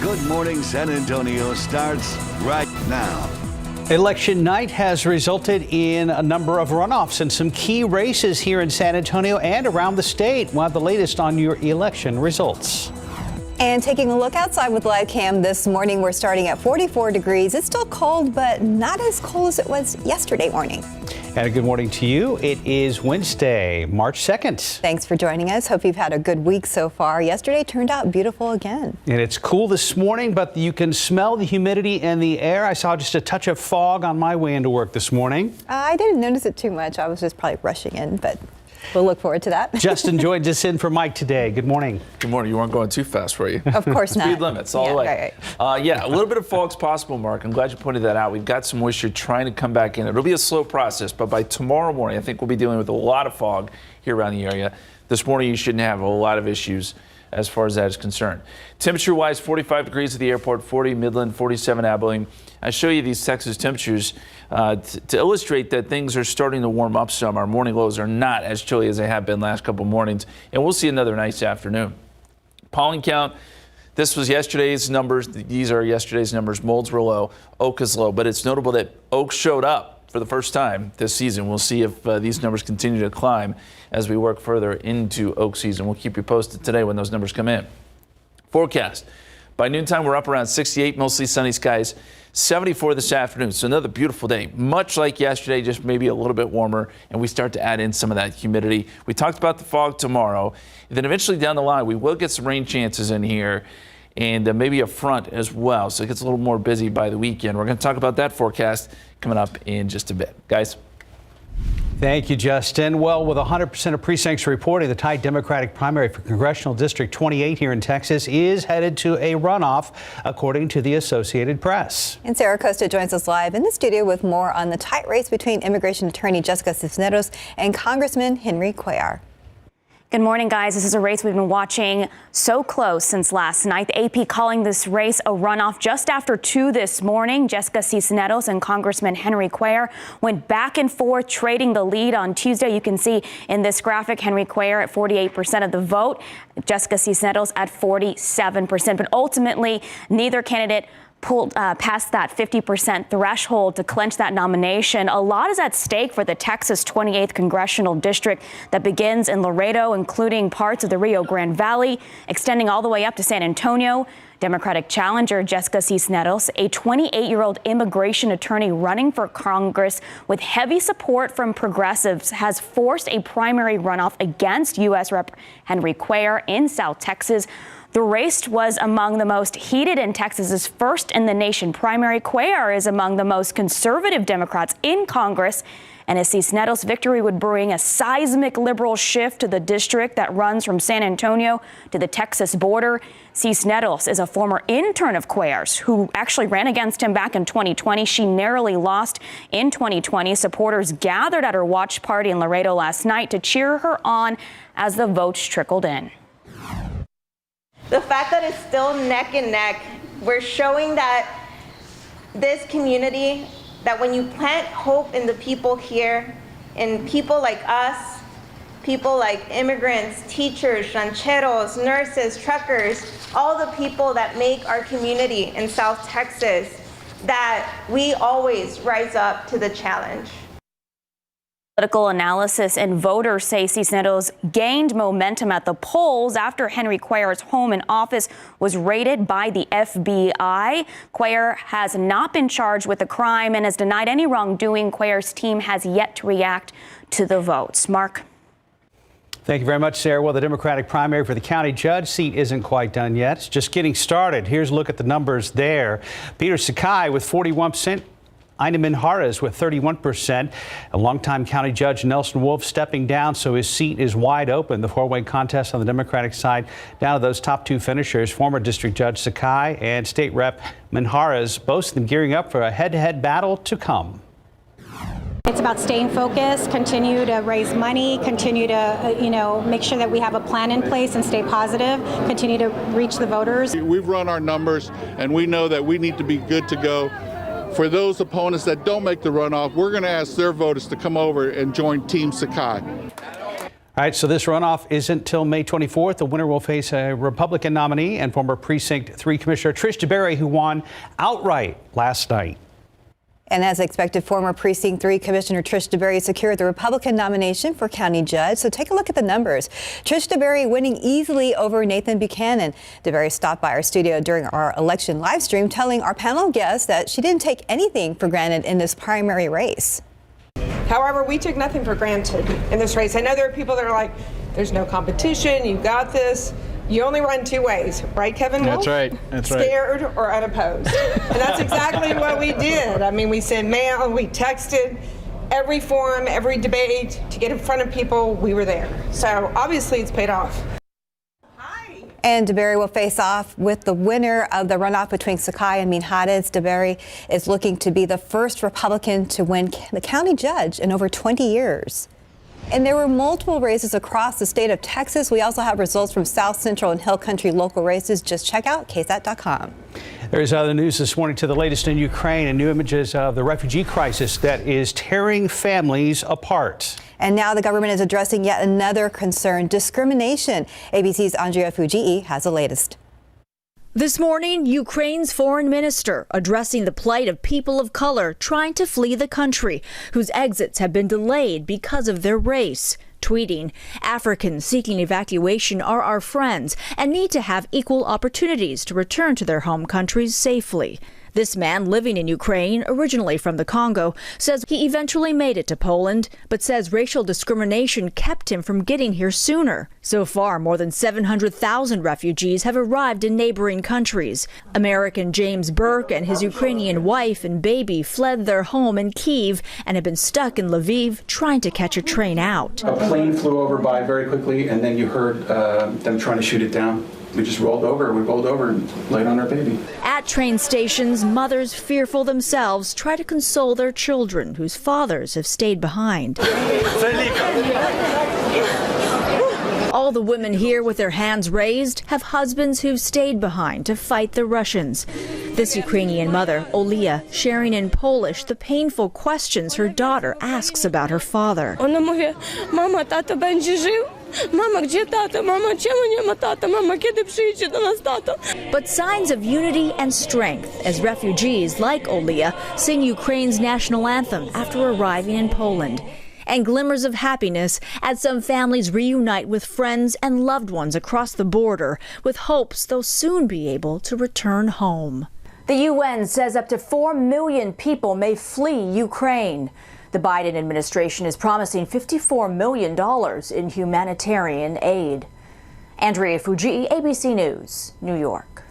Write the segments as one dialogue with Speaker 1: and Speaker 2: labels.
Speaker 1: Good Morning San Antonio starts right now.
Speaker 2: Election night has resulted in a number of runoffs in some key races here in San Antonio and around the state. We'll have the latest on your election results.
Speaker 3: And taking a look outside with live cam this morning, we're starting at 44 degrees. It's still cold, but not as cold as it was yesterday morning.
Speaker 2: And a good morning to you. It is Wednesday, March 2nd.
Speaker 3: Thanks for joining us. Hope you've had a good week so far. Yesterday turned out beautiful again.
Speaker 2: And it's cool this morning, but you can smell the humidity in the air. I saw just a touch of fog on my way into work this morning.
Speaker 3: I didn't notice it too much. I was just probably rushing in, but we'll look forward to that.
Speaker 2: Justin joins us in for Mike today. Good morning.
Speaker 4: Good morning. You weren't going too fast, were you?
Speaker 3: Of course not.
Speaker 4: Speed limits all the way.
Speaker 3: Right.
Speaker 4: Yeah, a little bit of fog's possible, Mark. I'm glad you pointed that out. We've got some moisture trying to come back in. It'll be a slow process, but by tomorrow morning, I think we'll be dealing with a lot of fog here around the area. This morning, you shouldn't have a lot of issues as far as that is concerned. Temperature-wise, 45 degrees at the airport, 40 Midland, 47 Abilene. I show you these Texas temperatures to illustrate that things are starting to warm up some. Our morning lows are not as chilly as they have been last couple mornings, and we'll see another nice afternoon. Pollen count, this was yesterday's numbers. These are yesterday's numbers. Molds were low, oak is low, but it's notable that oak showed up for the first time this season. We'll see if these numbers continue to climb as we work further into oak season. We'll keep you posted today when those numbers come in. Forecast. By noontime, we're up around 68, mostly sunny skies, 74 this afternoon. So another beautiful day, much like yesterday, just maybe a little bit warmer, and we start to add in some of that humidity. We talked about the fog tomorrow. And then eventually down the line, we will get some rain chances in here and maybe a front as well. So it gets a little more busy by the weekend. We're going to talk about that forecast coming up in just a bit. Guys.
Speaker 2: Thank you, Justin. Well, with 100% of precincts reporting, the tight Democratic primary for Congressional District 28 here in Texas is headed to a runoff, according to the Associated Press.
Speaker 3: And Sarah Costa joins us live in the studio with more on the tight race between immigration attorney Jessica Cisneros and Congressman Henry Cuellar.
Speaker 5: Good morning, guys. This is a race we've been watching so close since last night. The AP calling this race a runoff just after 2 this morning. Jessica Cisneros and Congressman Henry Cuellar went back and forth, trading the lead on Tuesday. You can see in this graphic, Henry Cuellar at 48% of the vote, Jessica Cisneros at 47%. But ultimately, neither candidate pulled past that 50% threshold to clinch that nomination. A lot is at stake for the Texas 28th Congressional District that begins in Laredo, including parts of the Rio Grande Valley, extending all the way up to San Antonio. Democratic challenger Jessica Cisneros, a 28-year-old immigration attorney running for Congress with heavy support from progressives, has forced a primary runoff against U.S. Rep. Henry Cuellar in South Texas. The race was among the most heated in Texas's first in the nation primary. Cuellar is among the most conservative Democrats in Congress, and a Cisneros victory would bring a seismic liberal shift to the district that runs from San Antonio to the Texas border. Cisneros is a former intern of Cuellar's who actually ran against him back in 2020. She narrowly lost in 2020. Supporters gathered at her watch party in Laredo last night to cheer her on as the votes trickled in.
Speaker 6: The fact that it's still neck and neck, we're showing that this community, that when you plant hope in the people here, in people like us, people like immigrants, teachers, rancheros, nurses, truckers, all the people that make our community in South Texas, that we always rise up to the challenge.
Speaker 5: Political analysis and voters say Cisneros gained momentum at the polls after Henry Cuellar's home and office was raided by the FBI. Cuellar has not been charged with the crime and has denied any wrongdoing. Cuellar's team has yet to react to the votes. Mark.
Speaker 2: Thank you very much, Sarah. Well, the Democratic primary for the county judge seat isn't quite done yet. It's just getting started. Here's a look at the numbers there. Peter Sakai with 41%. Ina Minjarez with 31%. A longtime county judge Nelson Wolf stepping down, so his seat is wide open. The four-way contest on the Democratic side down to those top two finishers, former District Judge Sakai and State Rep Minjarez, both of them gearing up for a head-to-head battle to come.
Speaker 7: It's about staying focused, continue to raise money, continue to, make sure that we have a plan in place and stay positive, continue to reach the voters.
Speaker 8: We've run our numbers, and we know that we need to be good to go. For those opponents that don't make the runoff, we're going to ask their voters to come over and join Team Sakai.
Speaker 2: All right, so this runoff isn't till May 24th. The winner will face a Republican nominee and former Precinct 3 Commissioner Trish DeBerry, who won outright last night.
Speaker 3: And as expected, former Precinct 3 Commissioner Trish DeBerry secured the Republican nomination for county judge. So take a look at the numbers. Trish DeBerry winning easily over Nathan Buchanan. DeBerry stopped by our studio during our election live stream, telling our panel guests that she didn't take anything for granted in this primary race.
Speaker 9: However, we took nothing for granted in this race. I know there are people that are like, there's no competition, you got this. You only run two ways, right, Kevin?
Speaker 10: That's right. That's right.
Speaker 9: Scared or unopposed. And that's exactly what we did. I mean, we sent mail, we texted, every forum, every debate to get in front of people, we were there. So obviously it's paid off.
Speaker 3: And DeBerry will face off with the winner of the runoff between Sakai and Minjarez. DeBerry is looking to be the first Republican to win the county judge in over 20 years. And there were multiple races across the state of Texas. We also have results from South Central and Hill Country local races. Just check out KSAT.com.
Speaker 2: There's other news this morning to the latest in Ukraine and new images of the refugee crisis that is tearing families apart.
Speaker 3: And now the government is addressing yet another concern, discrimination. ABC's Andrea Fujii has the latest.
Speaker 11: This morning, Ukraine's foreign minister addressing the plight of people of color trying to flee the country, whose exits have been delayed because of their race. Tweeting, "Africans seeking evacuation are our friends and need to have equal opportunities to return to their home countries safely." This man living in Ukraine, originally from the Congo, says he eventually made it to Poland, but says racial discrimination kept him from getting here sooner. So far, more than 700,000 refugees have arrived in neighboring countries. American James Burke and his Ukrainian wife and baby fled their home in Kyiv and have been stuck in Lviv trying to catch a train out.
Speaker 12: A plane flew over by very quickly, and then you heard them trying to shoot it down. We just rolled over and laid on our baby.
Speaker 11: At train stations, mothers fearful themselves try to console their children whose fathers have stayed behind. All the women here with their hands raised have husbands who've stayed behind to fight the Russians. This Ukrainian mother, Olia, sharing in Polish the painful questions her daughter asks about her father. But signs of unity and strength as refugees like Olia sing Ukraine's national anthem after arriving in Poland. And glimmers of happiness as some families reunite with friends and loved ones across the border, with hopes they'll soon be able to return home. The UN says up to 4 million people may flee Ukraine. The Biden administration is promising $54 million in humanitarian aid. Andrea Fujii, ABC News, New York.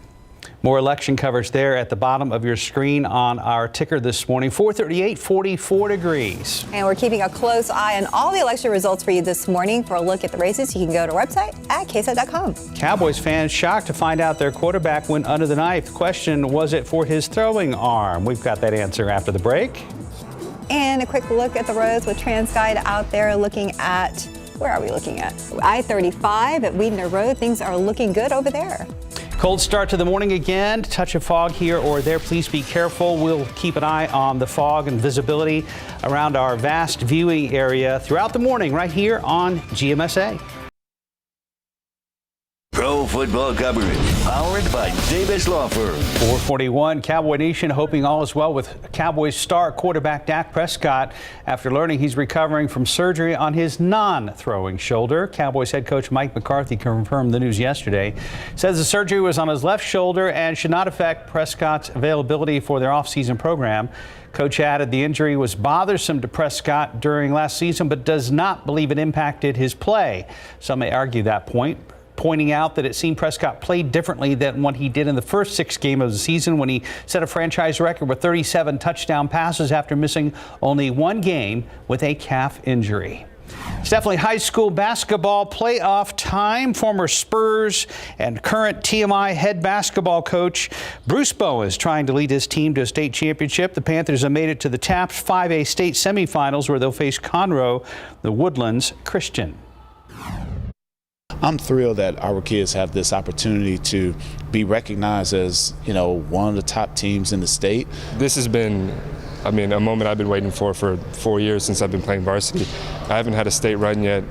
Speaker 2: More election coverage there at the bottom of your screen on our ticker this morning. 438, 44 degrees.
Speaker 3: And we're keeping a close eye on all the election results for you this morning. For a look at the races, you can go to our website at KSAT.com.
Speaker 2: Cowboys fans shocked to find out their quarterback went under the knife. The question, was it for his throwing arm? We've got that answer after the break.
Speaker 3: And a quick look at the roads with TransGuide out there looking at, where are we looking at? I-35 at Weidner Road. Things are looking good over there.
Speaker 2: Cold start to the morning again. Touch of fog here or there. Please be careful. We'll keep an eye on the fog and visibility around our vast viewing area throughout the morning right here on GMSA.
Speaker 1: Pro football coverage powered by Davis Law Firm.
Speaker 2: 441 Cowboy Nation hoping all is well with Cowboys star quarterback Dak Prescott after learning he's recovering from surgery on his non-throwing shoulder. Cowboys head coach Mike McCarthy confirmed the news yesterday. Says the surgery was on his left shoulder and should not affect Prescott's availability for their offseason program. Coach added the injury was bothersome to Prescott during last season, but does not believe it impacted his play. Some may argue that point, pointing out that it seemed Prescott played differently than what he did in the first 6 games of the season when he set a franchise record with 37 touchdown passes after missing only 1 game with a calf injury. It's definitely high school basketball playoff time. Former Spurs and current TMI head basketball coach Bruce Bowen is trying to lead his team to a state championship. The Panthers have made it to the TAPS 5A state semifinals where they'll face Conroe, the Woodlands Christian.
Speaker 13: I'm thrilled that our kids have this opportunity to be recognized as, one of the top teams in the state.
Speaker 14: This has been, a moment I've been waiting for 4 years since I've been playing varsity. I haven't had a state run yet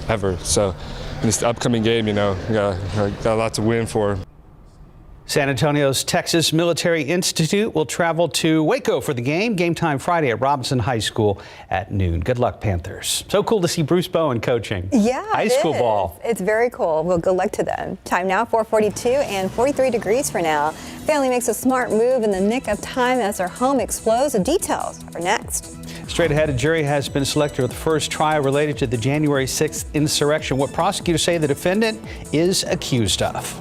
Speaker 14: ever. So in this upcoming game, you know, got a lot to win for.
Speaker 2: San Antonio's Texas Military Institute will travel to Waco for the game. Game time Friday at Robinson High School at noon. Good luck, Panthers. So cool to see Bruce Bowen coaching.
Speaker 3: Yeah,
Speaker 2: high school ball.
Speaker 3: It's very cool. Well, good luck to them. Time now, 4:42 and 43 degrees for now. Family makes a smart move in the nick of time as their home explodes. The details are next.
Speaker 2: Straight ahead, a jury has been selected for the first trial related to the January 6th insurrection. What prosecutors say the defendant is accused of.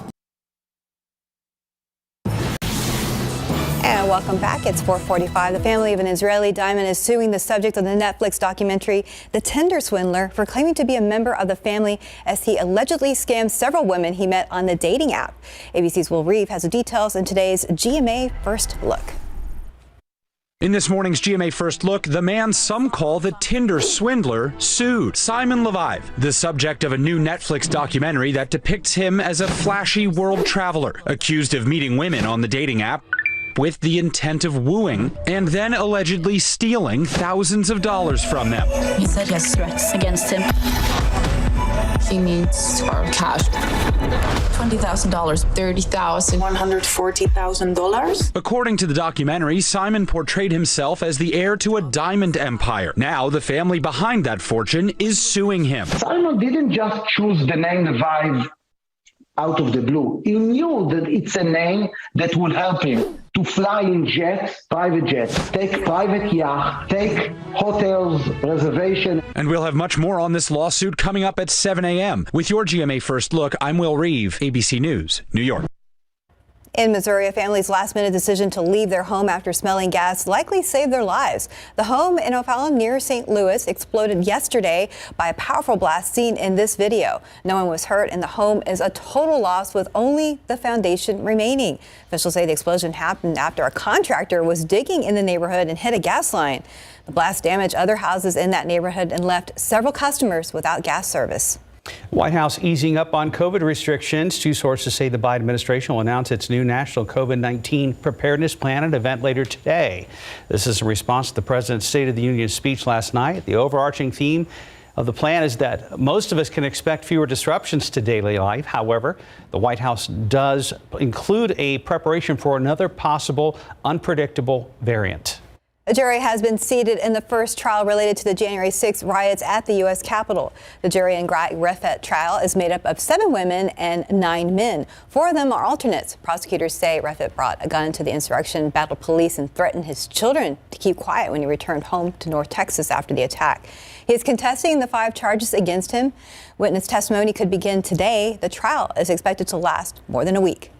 Speaker 3: And welcome back. It's 4:45. The family of an Israeli diamond is suing the subject of the Netflix documentary, The Tinder Swindler, for claiming to be a member of the family as he allegedly scammed several women he met on the dating app. ABC's Will Reeve has the details in today's GMA First Look.
Speaker 10: In this morning's GMA First Look, the man some call the Tinder swindler sued Simon Levive, the subject of a new Netflix documentary that depicts him as a flashy world traveler, accused of meeting women on the dating app with the intent of wooing and then allegedly stealing thousands of dollars from them.
Speaker 15: He said he has threats against him. He needs our cash. $20,000, $30,000, $140,000.
Speaker 10: According to the documentary, Simon portrayed himself as the heir to a diamond empire. Now, the family behind that fortune is suing him.
Speaker 16: Simon didn't just choose the name Levive out of the blue. He knew that it's a name that will help him to fly in jets, private jets, take private yacht, take hotels, reservation.
Speaker 10: And we'll have much more on this lawsuit coming up at 7 a.m. With your GMA First Look, I'm Will Reeve, ABC News, New York.
Speaker 3: In Missouri, a family's last-minute decision to leave their home after smelling gas likely saved their lives. The home in O'Fallon near St. Louis exploded yesterday by a powerful blast seen in this video. No one was hurt, and the home is a total loss with only the foundation remaining. Officials say the explosion happened after a contractor was digging in the neighborhood and hit a gas line. The blast damaged other houses in that neighborhood and left several customers without gas service.
Speaker 2: White House easing up on COVID restrictions. Two sources say the Biden administration will announce its new national COVID-19 preparedness plan at an event later today. This is in response to the president's State of the Union speech last night. The overarching theme of the plan is that most of us can expect fewer disruptions to daily life. However, the White House does include a preparation for another possible unpredictable variant.
Speaker 3: A jury has been seated in the first trial related to the January 6th riots at the U.S. Capitol. The jury in Greg Refet trial is made up of 7 women and 9 men. 4 of them are alternates. Prosecutors say Refet brought a gun to the insurrection, battled police, and threatened his children to keep quiet when he returned home to North Texas after the attack. He is contesting the 5 charges against him. Witness testimony could begin today. The trial is expected to last more than a week.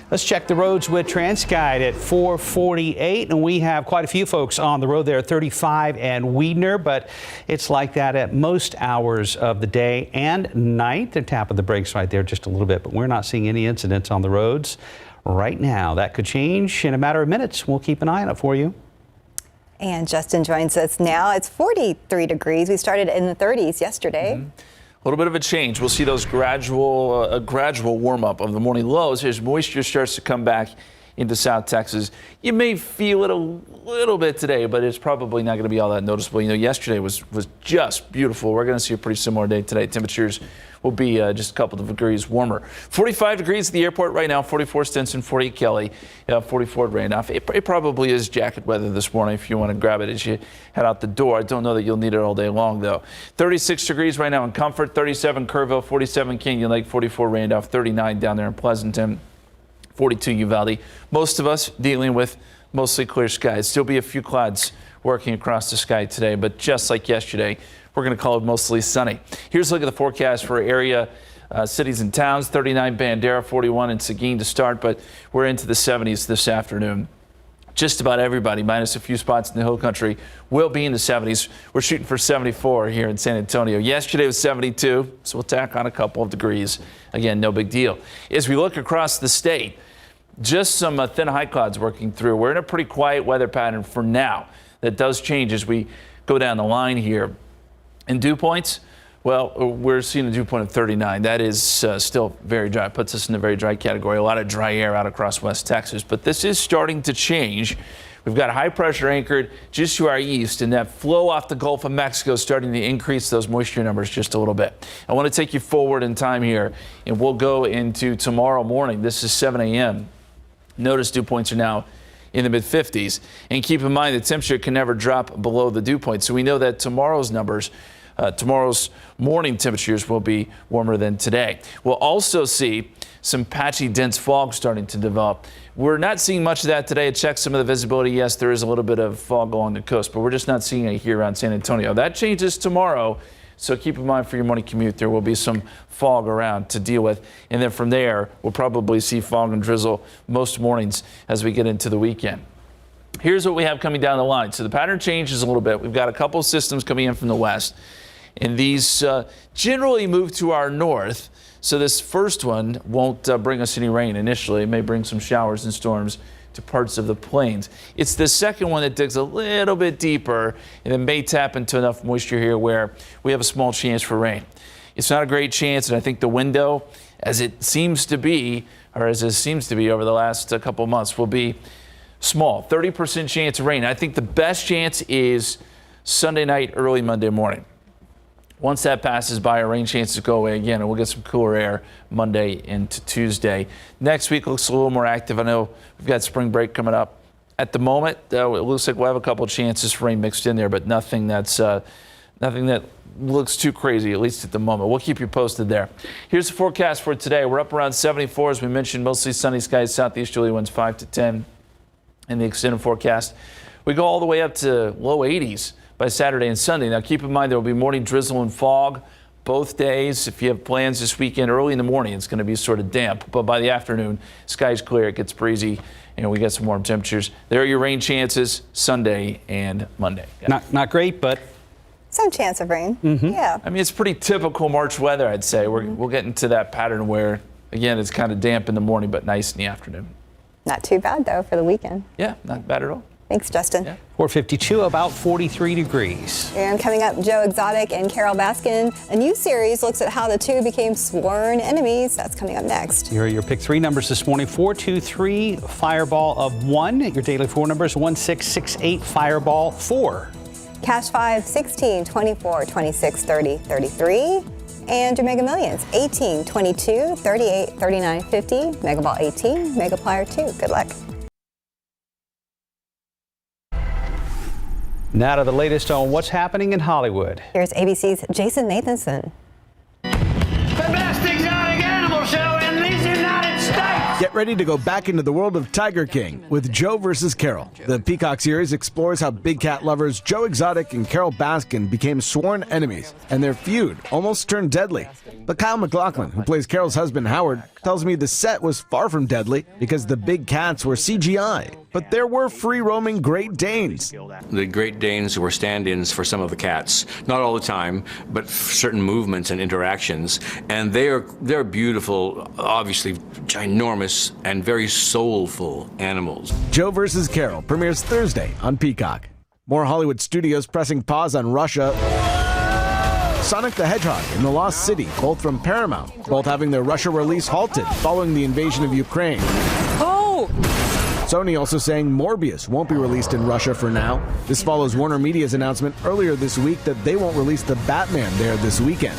Speaker 2: Let's check the roads with TransGuide at 4:48, and we have quite a few folks on the road there, 35 and Weidner, but it's like that at most hours of the day and night. They're tapping the brakes right there just a little bit, but we're not seeing any incidents on the roads right now. That could change in a matter of minutes. We'll keep an eye on it for you.
Speaker 3: And Justin joins us now. It's 43 degrees. We started in the 30s yesterday.
Speaker 4: A little bit of a change. We'll see those gradual warm up of the morning lows as moisture starts to come back into South Texas. You may feel it a little bit today, but it's probably not going to be all that noticeable. You know, yesterday was just beautiful. We're going to see a pretty similar day today. Temperatures will be just a couple of degrees warmer. 45 degrees at the airport right now, 44 Stinson, 48 Kelly, 44 at Randolph. It probably is jacket weather this morning if you want to grab it as you head out the door. I don't know that you'll need it all day long, though. 36 degrees right now in Comfort, 37 Kerrville, 47 Canyon Lake, 44 Randolph, 39 down there in Pleasanton, 42 Uvalde. Most of us dealing with mostly clear skies. Still be a few clouds working across the sky today, but just like yesterday, we're going to call it mostly sunny. Here's a look at the forecast for area cities and towns. 39 Bandera, 41 in Seguin to start, but we're into the 70s this afternoon. Just about everybody, minus a few spots in the hill country, will be in the 70s. We're shooting for 74 here in San Antonio. Yesterday was 72, so we'll tack on a couple of degrees. Again, no big deal. As we look across the state, just some thin high clouds working through. We're in a pretty quiet weather pattern for now. That does change as we go down the line here. And dew points, Well, we're seeing a dew point of 39. That is still very dry. It puts us in a very dry category. A lot of dry air out across West Texas, but this is starting to change. We've got high pressure anchored just to our east, and that flow off the Gulf of Mexico is starting to increase those moisture numbers just a little bit. I want to take you forward in time here, and we'll go into tomorrow morning. This is 7 a.m. Notice dew points are now in the mid-50s. And keep in mind the temperature can never drop below the dew point. So we know that tomorrow's numbers, tomorrow's morning temperatures will be warmer than today. We'll also see some patchy dense fog starting to develop. We're not seeing much of that today. I checked some of the visibility. Yes, there is a little bit of fog along the coast, but we're just not seeing it here around San Antonio. That changes tomorrow, so keep in mind for your morning commute, there will be some fog around to deal with. And then from there, we'll probably see fog and drizzle most mornings as we get into the weekend. Here's what we have coming down the line. So the pattern changes a little bit. We've got a couple systems coming in from the west, and these generally move to our north. So this first one won't bring us any rain initially. It may bring some showers and storms to parts of the plains. It's the second one that digs a little bit deeper and it may tap into enough moisture here where we have a small chance for rain. It's not a great chance, and I think the window, as it seems to be, or as it seems to be over the last couple of months, will be small. 30% chance of rain. I think the best chance is Sunday night, early Monday morning. Once that passes by, our rain chances go away again, and we'll get some cooler air Monday into Tuesday. Next week looks a little more active. I know we've got spring break coming up. At the moment, it looks like we'll have a couple of chances for rain mixed in there, but nothing that looks too crazy, at least at the moment. We'll keep you posted there. Here's the forecast for today. We're up around 74, as we mentioned, mostly sunny skies, southeasterly winds 5 to 10. In the extended forecast, we go all the way up to low 80s. By Saturday and Sunday. Now keep in mind there will be morning drizzle and fog both days. If you have plans this weekend, early in the morning it's going to be sort of damp, but by the afternoon sky's clear, it gets breezy, and we get some warm temperatures. There are your rain chances Sunday and Monday. Yeah.
Speaker 2: Not great, but
Speaker 3: some chance of rain. Yeah.
Speaker 4: I mean, it's pretty typical March weather, I'd say. We'll get into that pattern where again it's kind of damp in the morning but nice in the afternoon.
Speaker 3: Not too bad though for the weekend.
Speaker 4: Yeah, not bad at all.
Speaker 3: Thanks, Justin.
Speaker 4: Yeah.
Speaker 2: 452, about 43 degrees.
Speaker 3: And coming up, Joe Exotic and Carol Baskin. A new series looks at how the two became sworn enemies. That's coming up next.
Speaker 2: Here are your pick three numbers this morning. 423, Fireball of 1. Your daily four numbers, 1668, Fireball 4.
Speaker 3: Cash 5, 16, 24, 26, 30, 33. And your Mega Millions, 18, 22, 38, 39, 50. Mega Ball 18, Mega Plier 2. Good luck.
Speaker 2: Now to the latest on what's happening in Hollywood.
Speaker 3: Here's ABC's Jason Nathanson.
Speaker 17: The best exotic animal show in these United States.
Speaker 18: Get ready to go back into the world of Tiger King with Joe versus Carol. The Peacock series explores how big cat lovers Joe Exotic and Carol Baskin became sworn enemies, and their feud almost turned deadly. But Kyle MacLachlan, who plays Carol's husband Howard, tells me the set was far from deadly because the big cats were CGI. But there were free-roaming Great Danes.
Speaker 19: The Great Danes were stand-ins for some of the cats, not all the time, but certain movements and interactions. And they're beautiful, obviously ginormous, and very soulful animals.
Speaker 18: Joe versus Carol premieres Thursday on Peacock. More Hollywood studios pressing pause on Russia. Sonic the Hedgehog and The Lost City, both from Paramount, both having their Russia release halted following the invasion of Ukraine.
Speaker 17: Oh!
Speaker 18: Sony also saying Morbius won't be released in Russia for now. This follows Warner Media's announcement earlier this week that they won't release the Batman there this weekend.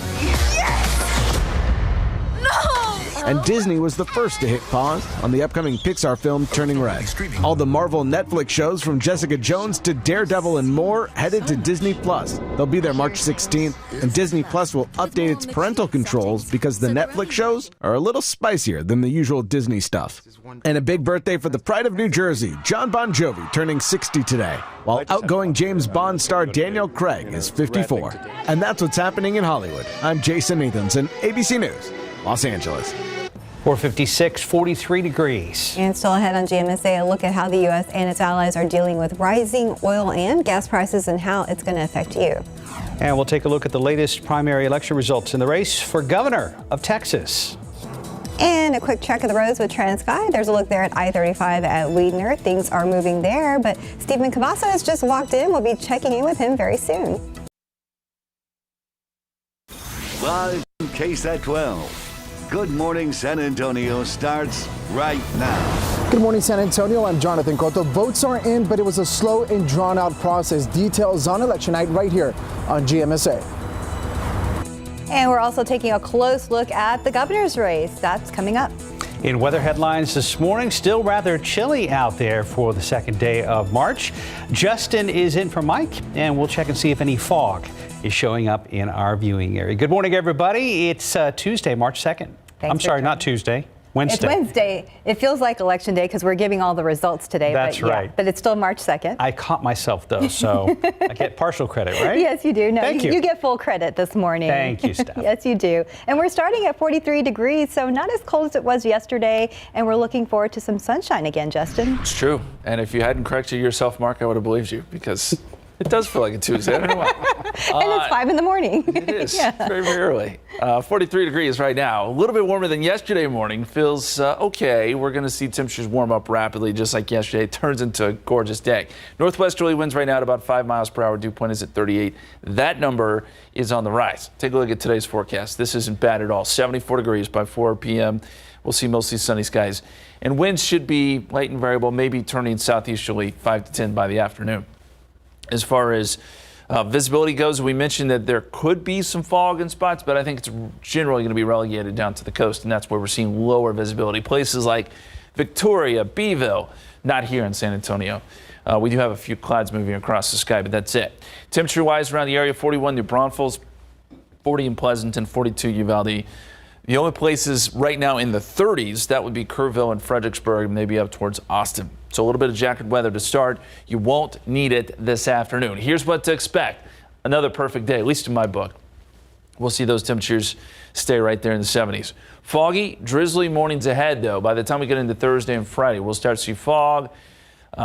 Speaker 18: And Disney was the first to hit pause on the upcoming Pixar film Turning Red. All the Marvel Netflix shows from Jessica Jones to Daredevil and more headed to Disney+. They'll be there March 16th, and Disney Plus will update its parental controls because the Netflix shows are a little spicier than the usual Disney stuff. And a big birthday for the pride of New Jersey, John Bon Jovi, turning 60 today, while outgoing James Bond star Daniel Craig is 54. And that's what's happening in Hollywood. I'm Jason Nathanson, ABC News, Los Angeles.
Speaker 2: 456, 43 degrees.
Speaker 3: And still ahead on GMSA, a look at how the U.S. and its allies are dealing with rising oil and gas prices and how it's going to affect you.
Speaker 2: And we'll take a look at the latest primary election results in the race for governor of Texas.
Speaker 3: And a quick check of the roads with TransSky. There's a look there at I-35 at Weidner. Things are moving there, but Stephen Cavassa has just walked in. We'll be checking in with him very soon.
Speaker 1: Live from KSAT 12. Good Morning San Antonio starts right now.
Speaker 20: Good morning, San Antonio. I'm Jonathan Cotto. Votes are in, but it was a slow and drawn-out process. Details on election night right here on GMSA.
Speaker 3: And we're also taking a close look at the governor's race. That's coming up.
Speaker 2: In weather headlines this morning, still rather chilly out there for the second day of March. Justin is in for Mike, and we'll check and see if any fog is showing up in our viewing area. Good morning, everybody. It's Tuesday, March 2nd. I'm sorry, not Tuesday. Wednesday.
Speaker 3: It's Wednesday. It feels like Election Day because we're giving all the results today.
Speaker 2: That's right.
Speaker 3: But it's still March 2nd.
Speaker 2: I caught myself, though, so I get partial credit, right?
Speaker 3: Yes, you do. No,
Speaker 2: Thank you.
Speaker 3: You get full credit this morning.
Speaker 2: Thank you, Steph.
Speaker 3: Yes, you do. And we're starting at 43 degrees, so not as cold as it was yesterday. And we're looking forward to some sunshine again, Justin.
Speaker 4: It's true. And if you hadn't corrected yourself, Mark, I would have believed you because it does feel like a Tuesday. I don't know why.
Speaker 3: And it's 5 in the morning.
Speaker 4: It is.
Speaker 3: Yeah.
Speaker 4: Very, very early. 43 degrees right now. A little bit warmer than yesterday morning. Feels okay. We're going to see temperatures warm up rapidly just like yesterday. It turns into a gorgeous day. Northwesterly winds right now at about 5 miles per hour. Dew point is at 38. That number is on the rise. Take a look at today's forecast. This isn't bad at all. 74 degrees by 4 p.m. We'll see mostly sunny skies. And winds should be light and variable, maybe turning southeasterly 5 to 10 by the afternoon. As far as visibility goes, we mentioned that there could be some fog in spots, but I think it's generally going to be relegated down to the coast, and that's where we're seeing lower visibility. Places like Victoria, Beeville, not here in San Antonio. We do have a few clouds moving across the sky, but that's it. Temperature-wise around the area, 41 New Braunfels, 40 in Pleasanton, 42 Uvalde. The only places right now in the 30s, that would be Kerrville and Fredericksburg, maybe up towards Austin. So a little bit of jacket weather to start. You won't need it this afternoon. Here's what to expect. Another perfect day, at least in my book. We'll see those temperatures stay right there in the 70s. Foggy, drizzly mornings ahead, though. By the time we get into Thursday and Friday, we'll start to see fog,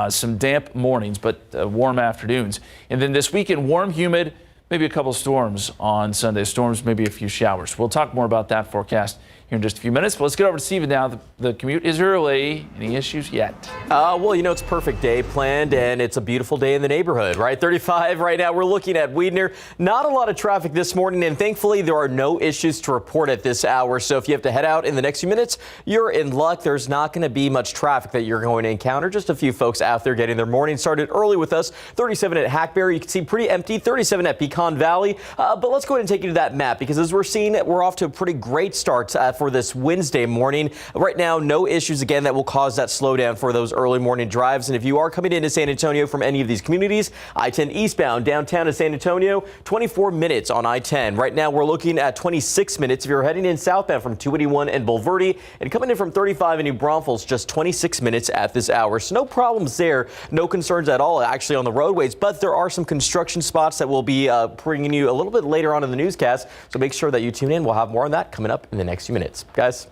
Speaker 4: some damp mornings, but warm afternoons. And then this weekend, warm, humid, maybe a couple storms on Sunday. Storms, maybe a few showers. We'll talk more about that forecast here in just a few minutes. But let's get over to Steven now. The commute is early. Any issues yet?
Speaker 21: Well, you know, it's a perfect day planned, and it's a beautiful day in the neighborhood, right? 35 right now. We're looking at Weidner. Not a lot of traffic this morning, and thankfully there are no issues to report at this hour. So if you have to head out in the next few minutes, you're in luck. There's not going to be much traffic that you're going to encounter. Just a few folks out there getting their morning started early with us. 37 at Hackberry. You can see pretty empty. 37 at Pecan Valley. But let's go ahead and take you to that map, because as we're seeing, we're off to a pretty great start for this Wednesday morning. Right now, no issues again that will cause that slowdown for those early morning drives. And if you are coming into San Antonio from any of these communities, I-10 eastbound downtown to San Antonio, 24 minutes on I-10. Right now, we're looking at 26 minutes if you're heading in southbound from 281 and Bulverde, and coming in from 35 in New Braunfels, just 26 minutes at this hour. So no problems there. No concerns at all actually on the roadways, but there are some construction spots that will be bringing you a little bit later on in the newscast. So make sure that you tune in. We'll have more on that coming up in the next few minutes. Guys.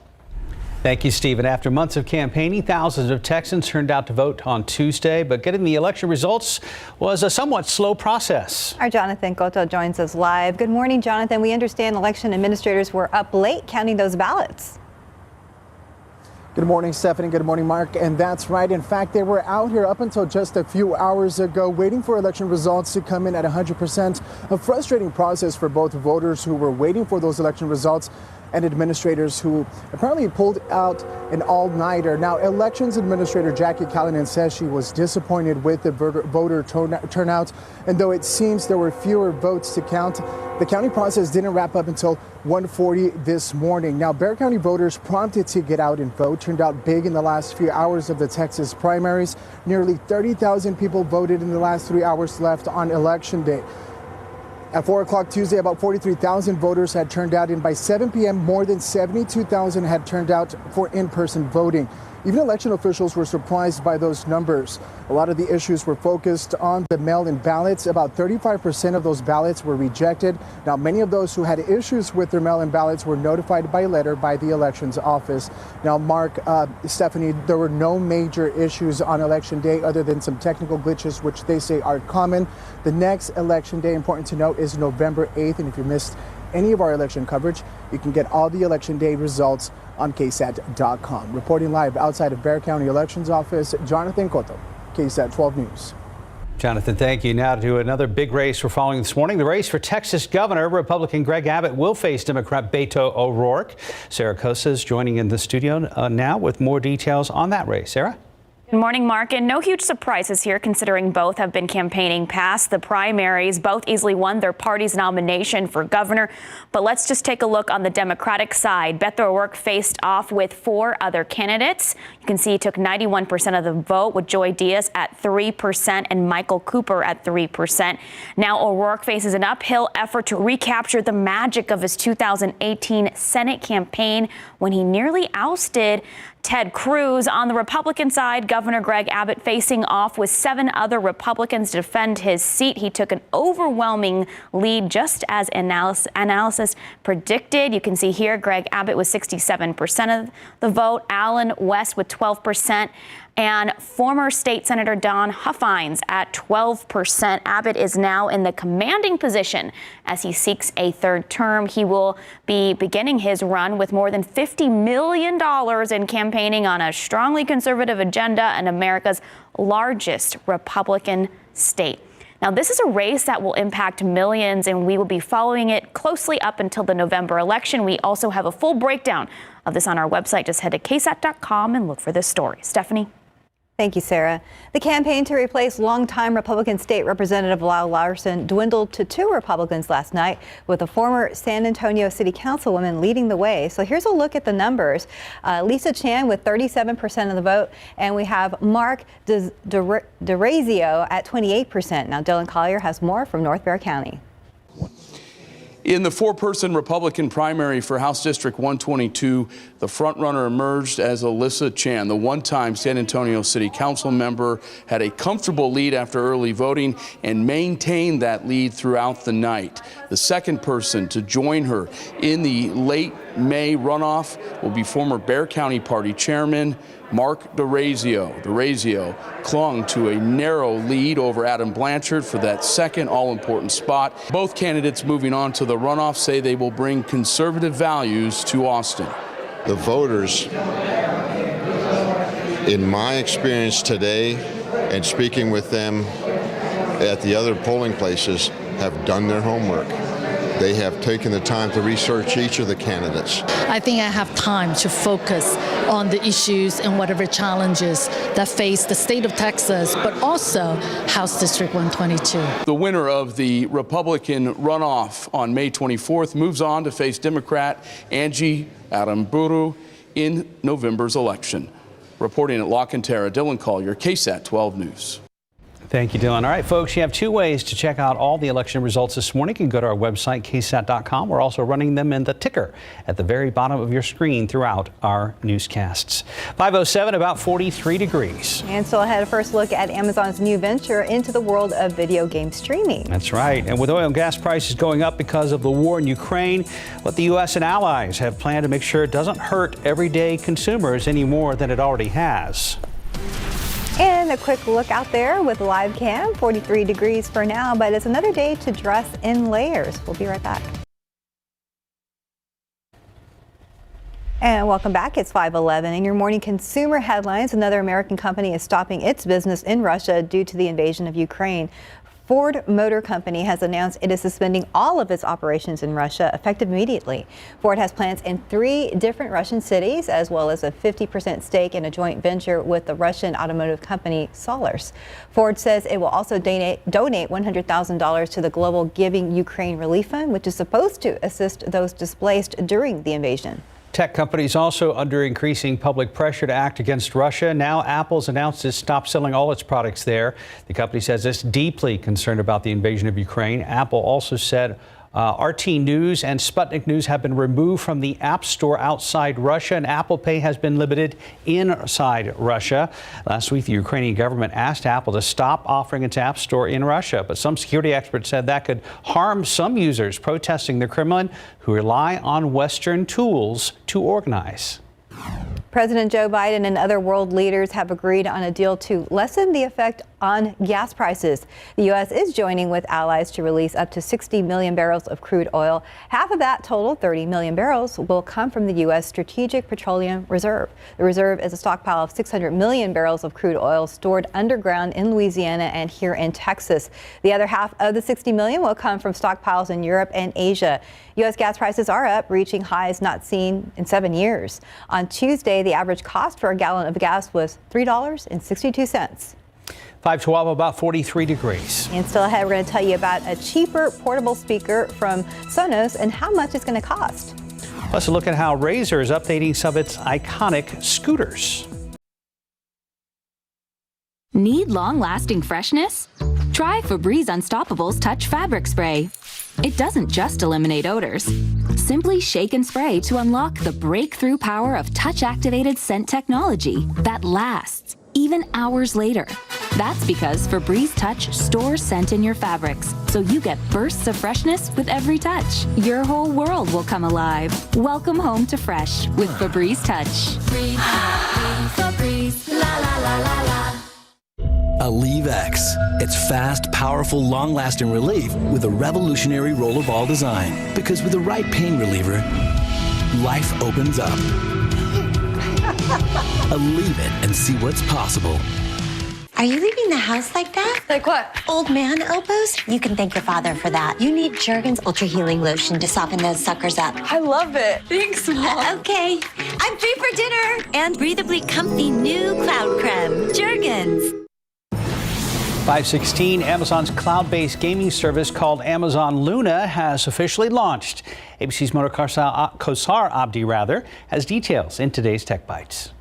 Speaker 2: Thank you, Stephen. After months of campaigning, thousands of Texans turned out to vote on Tuesday, but getting the election results was a somewhat slow process.
Speaker 3: Our Jonathan Cotto joins us live. Good morning, Jonathan. We understand election administrators were up late counting those ballots.
Speaker 20: Good morning, Stephanie. Good morning, Mark. And that's right. In fact, they were out here up until just a few hours ago waiting for election results to come in at 100%. A frustrating process for both voters who were waiting for those election results and administrators who apparently pulled out an all-nighter. Now, elections administrator Jackie Callanan says she was disappointed with the voter turnout, and though it seems there were fewer votes to count, the counting process didn't wrap up until 1:40 this morning. Now, Bexar County voters prompted to get out and vote turned out big in the last few hours of the Texas primaries. Nearly 30,000 people voted in the last 3 hours left on Election Day. At 4 o'clock Tuesday, about 43,000 voters had turned out, and by 7 p.m., more than 72,000 had turned out for in-person voting. Even election officials were surprised by those numbers. A lot of the issues were focused on the mail-in ballots. About 35% of those ballots were rejected. Now, many of those who had issues with their mail-in ballots were notified by letter by the elections office. Now, Mark, Stephanie, there were no major issues on Election Day other than some technical glitches, which they say are common. The next Election Day, important to note, is November 8th. And if you missed any of our election coverage, you can get all the Election Day results on KSAT.com. Reporting live outside of Bexar County Elections Office, Jonathan Cotto, KSAT 12 News.
Speaker 2: Jonathan, thank you. Now to another big race we're following this morning. The race for Texas governor. Republican Greg Abbott will face Democrat Beto O'Rourke. Sarah Cosa is joining in the studio now with more details on that race. Sarah?
Speaker 5: Good morning, Mark. And no huge surprises here, considering both have been campaigning past the primaries. Both easily won their party's nomination for governor. But let's just take a look on the Democratic side. Beto O'Rourke faced off with 4 other candidates. You can see he took 91% of the vote, with Joy Diaz at 3% and Michael Cooper at 3%. Now O'Rourke faces an uphill effort to recapture the magic of his 2018 Senate campaign when he nearly ousted Ted Cruz. On the Republican side, Governor Greg Abbott facing off with 7 other Republicans to defend his seat. He took an overwhelming lead, just as analysis predicted. You can see here Greg Abbott with 67% of the vote, Allen West with 12%, and former state senator Don Huffines at 12%. Abbott is now in the commanding position as he seeks a 3rd term. He will be beginning his run with more than $50 million in campaigning on a strongly conservative agenda in America's largest Republican state. Now, this is a race that will impact millions, and we will be following it closely up until the November election. We also have a full breakdown of this on our website. Just head to KSAT.com and look for this story. Stephanie?
Speaker 3: Thank you, Sarah. The campaign to replace longtime Republican State Representative Lyle Larson dwindled to 2 Republicans last night, with a former San Antonio City Councilwoman leading the way. So here's a look at the numbers. Lisa Chan with 37% of the vote, and we have Mark DeRazio at 28%. Now, Dylan Collier has more from North Bexar County.
Speaker 6: In the 4-person Republican primary for House District 122, the frontrunner emerged as Alyssa Chan. The one-time San Antonio City Council member had a comfortable lead after early voting and maintained that lead throughout the night. The second person to join her in the late May runoff will be former Bexar County Party Chairman Mark DeRazio. DeRazio clung to a narrow lead over Adam Blanchard for that second all-important spot. Both candidates moving on to the runoff say they will bring conservative values to Austin.
Speaker 22: The voters, in my experience today and speaking with them at the other polling places, have done their homework. They have taken the time to research each of the candidates.
Speaker 23: I think I have time to focus on the issues and whatever challenges that face the state of Texas, but also House District 122.
Speaker 6: The winner of the Republican runoff on May 24th moves on to face Democrat Angie Aramburu in November's election. Reporting at La Cantera, Dylan Collier, KSAT 12 News.
Speaker 2: Thank you, Dylan. All right, folks, you have 2 ways to check out all the election results this morning. You can go to our website, KSAT.com. We're also running them in the ticker at the very bottom of your screen throughout our newscasts. 5:07, about 43 degrees.
Speaker 3: And so ahead, a first look at Amazon's new venture into the world of video game streaming.
Speaker 2: That's right. And with oil and gas prices going up because of the war in Ukraine, what the U.S. and allies have planned to make sure it doesn't hurt everyday consumers any more than it already has.
Speaker 3: And a quick look out there with live cam, 43 degrees for now, but it's another day to dress in layers. We'll be right back. And welcome back. It's 5:11. In your morning consumer headlines, another American company is stopping its business in Russia due to the invasion of Ukraine. Ford Motor Company has announced it is suspending all of its operations in Russia effective immediately. Ford has plants in 3 different Russian cities, as well as a 50% stake in a joint venture with the Russian automotive company Sonos. Ford says it will also donate $100,000 to the Global Giving Ukraine Relief Fund, which is supposed to assist those displaced during the invasion.
Speaker 2: Tech companies also under increasing public pressure to act against Russia. Now Apple's announced it stopped selling all its products there. The company says it's deeply concerned about the invasion of Ukraine. Apple also said RT News and Sputnik News have been removed from the App Store outside Russia, and Apple Pay has been limited inside Russia. Last week, the Ukrainian government asked Apple to stop offering its App Store in Russia, but some security experts said that could harm some users protesting the Kremlin who rely on Western tools to organize.
Speaker 3: President Joe Biden and other world leaders have agreed on a deal to lessen the effect on gas prices. The U.S. is joining with allies to release up to 60 million barrels of crude oil. Half of that total, 30 million barrels, will come from the U.S. Strategic Petroleum Reserve. The reserve is a stockpile of 600 million barrels of crude oil stored underground in Louisiana and here in Texas. The other half of the 60 million will come from stockpiles in Europe and Asia. U.S. gas prices are up, reaching highs not seen in 7 years. On Tuesday, the average cost for a gallon of gas was $3.62.
Speaker 2: 512, about 43 degrees.
Speaker 3: And still ahead, we're going to tell you about a cheaper portable speaker from Sonos and how much it's going to cost.
Speaker 2: Plus, a look at how Razor is updating some of its iconic scooters.
Speaker 7: Need long-lasting freshness? Try Febreze Unstoppable's Touch Fabric Spray. It doesn't just eliminate odors. Simply shake and spray to unlock the breakthrough power of touch-activated scent technology that lasts, even hours later. That's because Febreze Touch stores scent in your fabrics, so you get bursts of freshness with every touch. Your whole world will come alive. Welcome home to fresh with Febreze Touch. Breathe, Febreze, la la la la la.
Speaker 8: Aleve X. It's fast, powerful, long-lasting relief with a revolutionary rollerball design. Because with the right pain reliever, life opens up. Aleve it and see what's possible.
Speaker 9: Are you leaving the house like that?
Speaker 3: Like what?
Speaker 9: Old man elbows? You can thank your father for that. You need Jergens Ultra Healing Lotion to soften those suckers up.
Speaker 24: I love it. Thanks, Mom.
Speaker 9: Okay, I'm free for dinner. And breathable comfy new cloud creme. Jergens.
Speaker 2: 516, Amazon's cloud-based gaming service called Amazon Luna has officially launched. ABC's Mona Kosar Abdi has details in today's Tech Bites.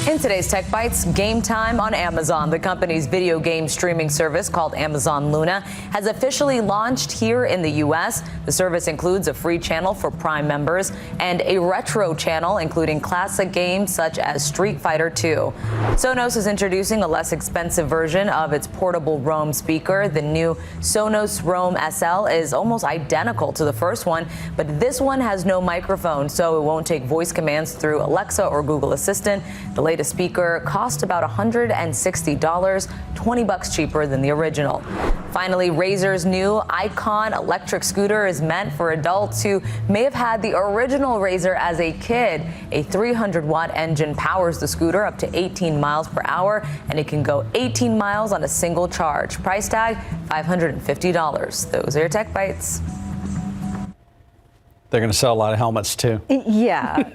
Speaker 25: In today's Tech Bites, game time on Amazon. The company's video game streaming service called Amazon Luna has officially launched here in the U.S. The service includes a free channel for Prime members and a retro channel, including classic games such as Street Fighter II. Sonos is introducing a less expensive version of its portable Roam speaker. The new Sonos Roam Sl is almost identical to the first one, but this one has no microphone, so it won't take voice commands through Alexa or Google Assistant. The latest speaker cost about $160, $20 cheaper than the original. Finally, Razor's new Icon electric scooter is meant for adults who may have had the original Razor as a kid. A 300-watt engine powers the scooter up to 18 miles per hour, and it can go 18 miles on a single charge. Price tag, $550. Those are your Tech Bites.
Speaker 2: They're going to sell a lot of helmets, too.
Speaker 3: Yeah.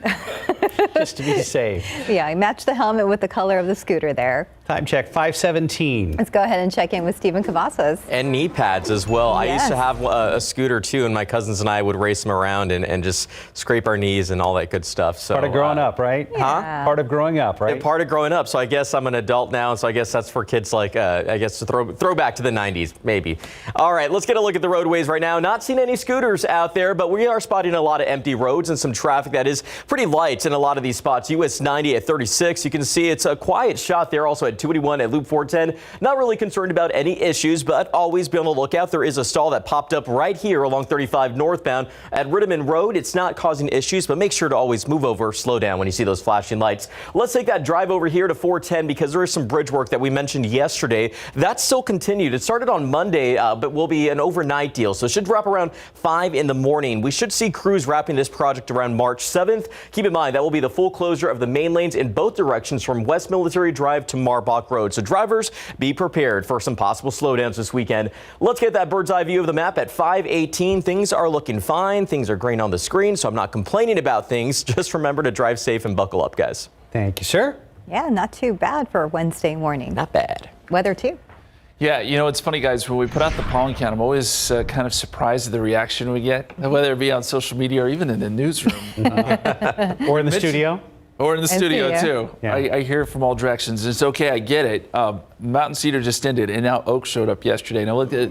Speaker 2: Just to be safe.
Speaker 3: Yeah, match the helmet with the color of the scooter there.
Speaker 2: Time check, 517.
Speaker 3: Let's go ahead and check in with Stephen Cavazos.
Speaker 21: And knee pads as well.
Speaker 3: Yes.
Speaker 21: I used to have a scooter too, and my cousins and I would race them around and just scrape our knees and all that good stuff. So
Speaker 2: part of growing up, right?
Speaker 21: Huh?
Speaker 2: Part of growing up, right?
Speaker 21: Yeah, part of growing up. So I guess I'm an adult now, and so I guess that's for kids like, I guess to throw back to the 90s, maybe. All right, let's get a look at the roadways right now. Not seeing any scooters out there, but we are spotting a lot of empty roads and some traffic that is pretty light in a lot of these spots. US 90 at 36. You can see it's a quiet shot there. Also at 281 at Loop 410. Not really concerned about any issues, but always be on the lookout. There is a stall that popped up right here along 35 northbound at Rittiman Road. It's not causing issues, but make sure to always move over, slow down when you see those flashing lights. Let's take that drive over here to 410 because there is some bridge work that we mentioned yesterday. That's still continued. It started on Monday, but will be an overnight deal. So it should wrap around 5 in the morning. We should see crews wrapping this project around March 7th. Keep in mind that will be the full closure of the main lanes in both directions from West Military Drive to Marbach Road. So drivers, be prepared for some possible slowdowns this weekend. Let's get that bird's eye view of the map at 518. Things are looking fine. Things are green on the screen, so I'm not complaining about things. Just remember to drive safe and buckle up, guys.
Speaker 2: Thank you, sir.
Speaker 3: Yeah, not too bad for a Wednesday morning.
Speaker 21: Not bad.
Speaker 3: Weather too.
Speaker 4: Yeah, you know, it's funny, guys, when we put out the pollen count, I'm always kind of surprised at the reaction we get, whether it be on social media or even in the newsroom.
Speaker 2: Or in the studio.
Speaker 4: Or in the studio, too.
Speaker 2: Yeah.
Speaker 4: I hear from all directions. It's okay, I get it. Mountain Cedar just ended, and now Oak showed up yesterday. Now look at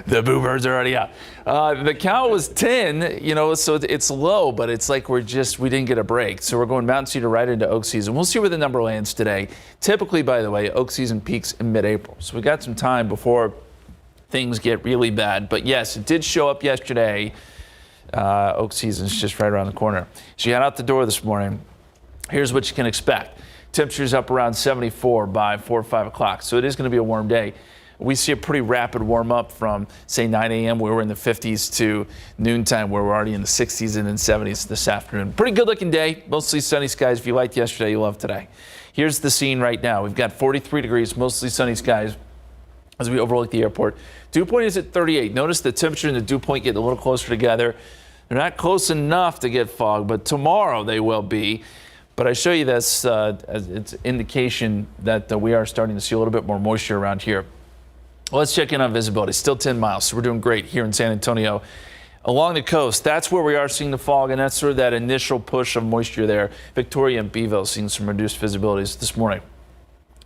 Speaker 4: the boo birds are already out. The count was 10, you know, so it's low, but it's like we didn't get a break. So we're going Mountain Cedar right into Oak season. We'll see where the number lands today. Typically, by the way, Oak season peaks in mid-April. So we got some time before things get really bad. But yes, it did show up yesterday. Oak season's just right around the corner. She got out the door this morning. here's what you can expect. Temperatures up around 74 by 4 or 5 o'clock. So it is going to be a warm day. We see a pretty rapid warm up from, say, 9 a.m. where we're in the 50s to noontime where we're already in the 60s and then 70s this afternoon. Pretty good looking day. Mostly sunny skies. If you liked yesterday, you love today. Here's the scene right now. We've got 43 degrees, mostly sunny skies as we overlook the airport. Dew point is at 38. Notice the temperature and the dew point getting a little closer together. They're not close enough to get fog, but tomorrow they will be. But I show you this as it's indication that we are starting to see a little bit more moisture around here. Let's check in on visibility. Still 10 miles, so we're doing great here in San Antonio. Along the coast, that's where we are seeing the fog, and that's sort of that initial push of moisture there. Victoria and Beeville seeing some reduced visibilities this morning.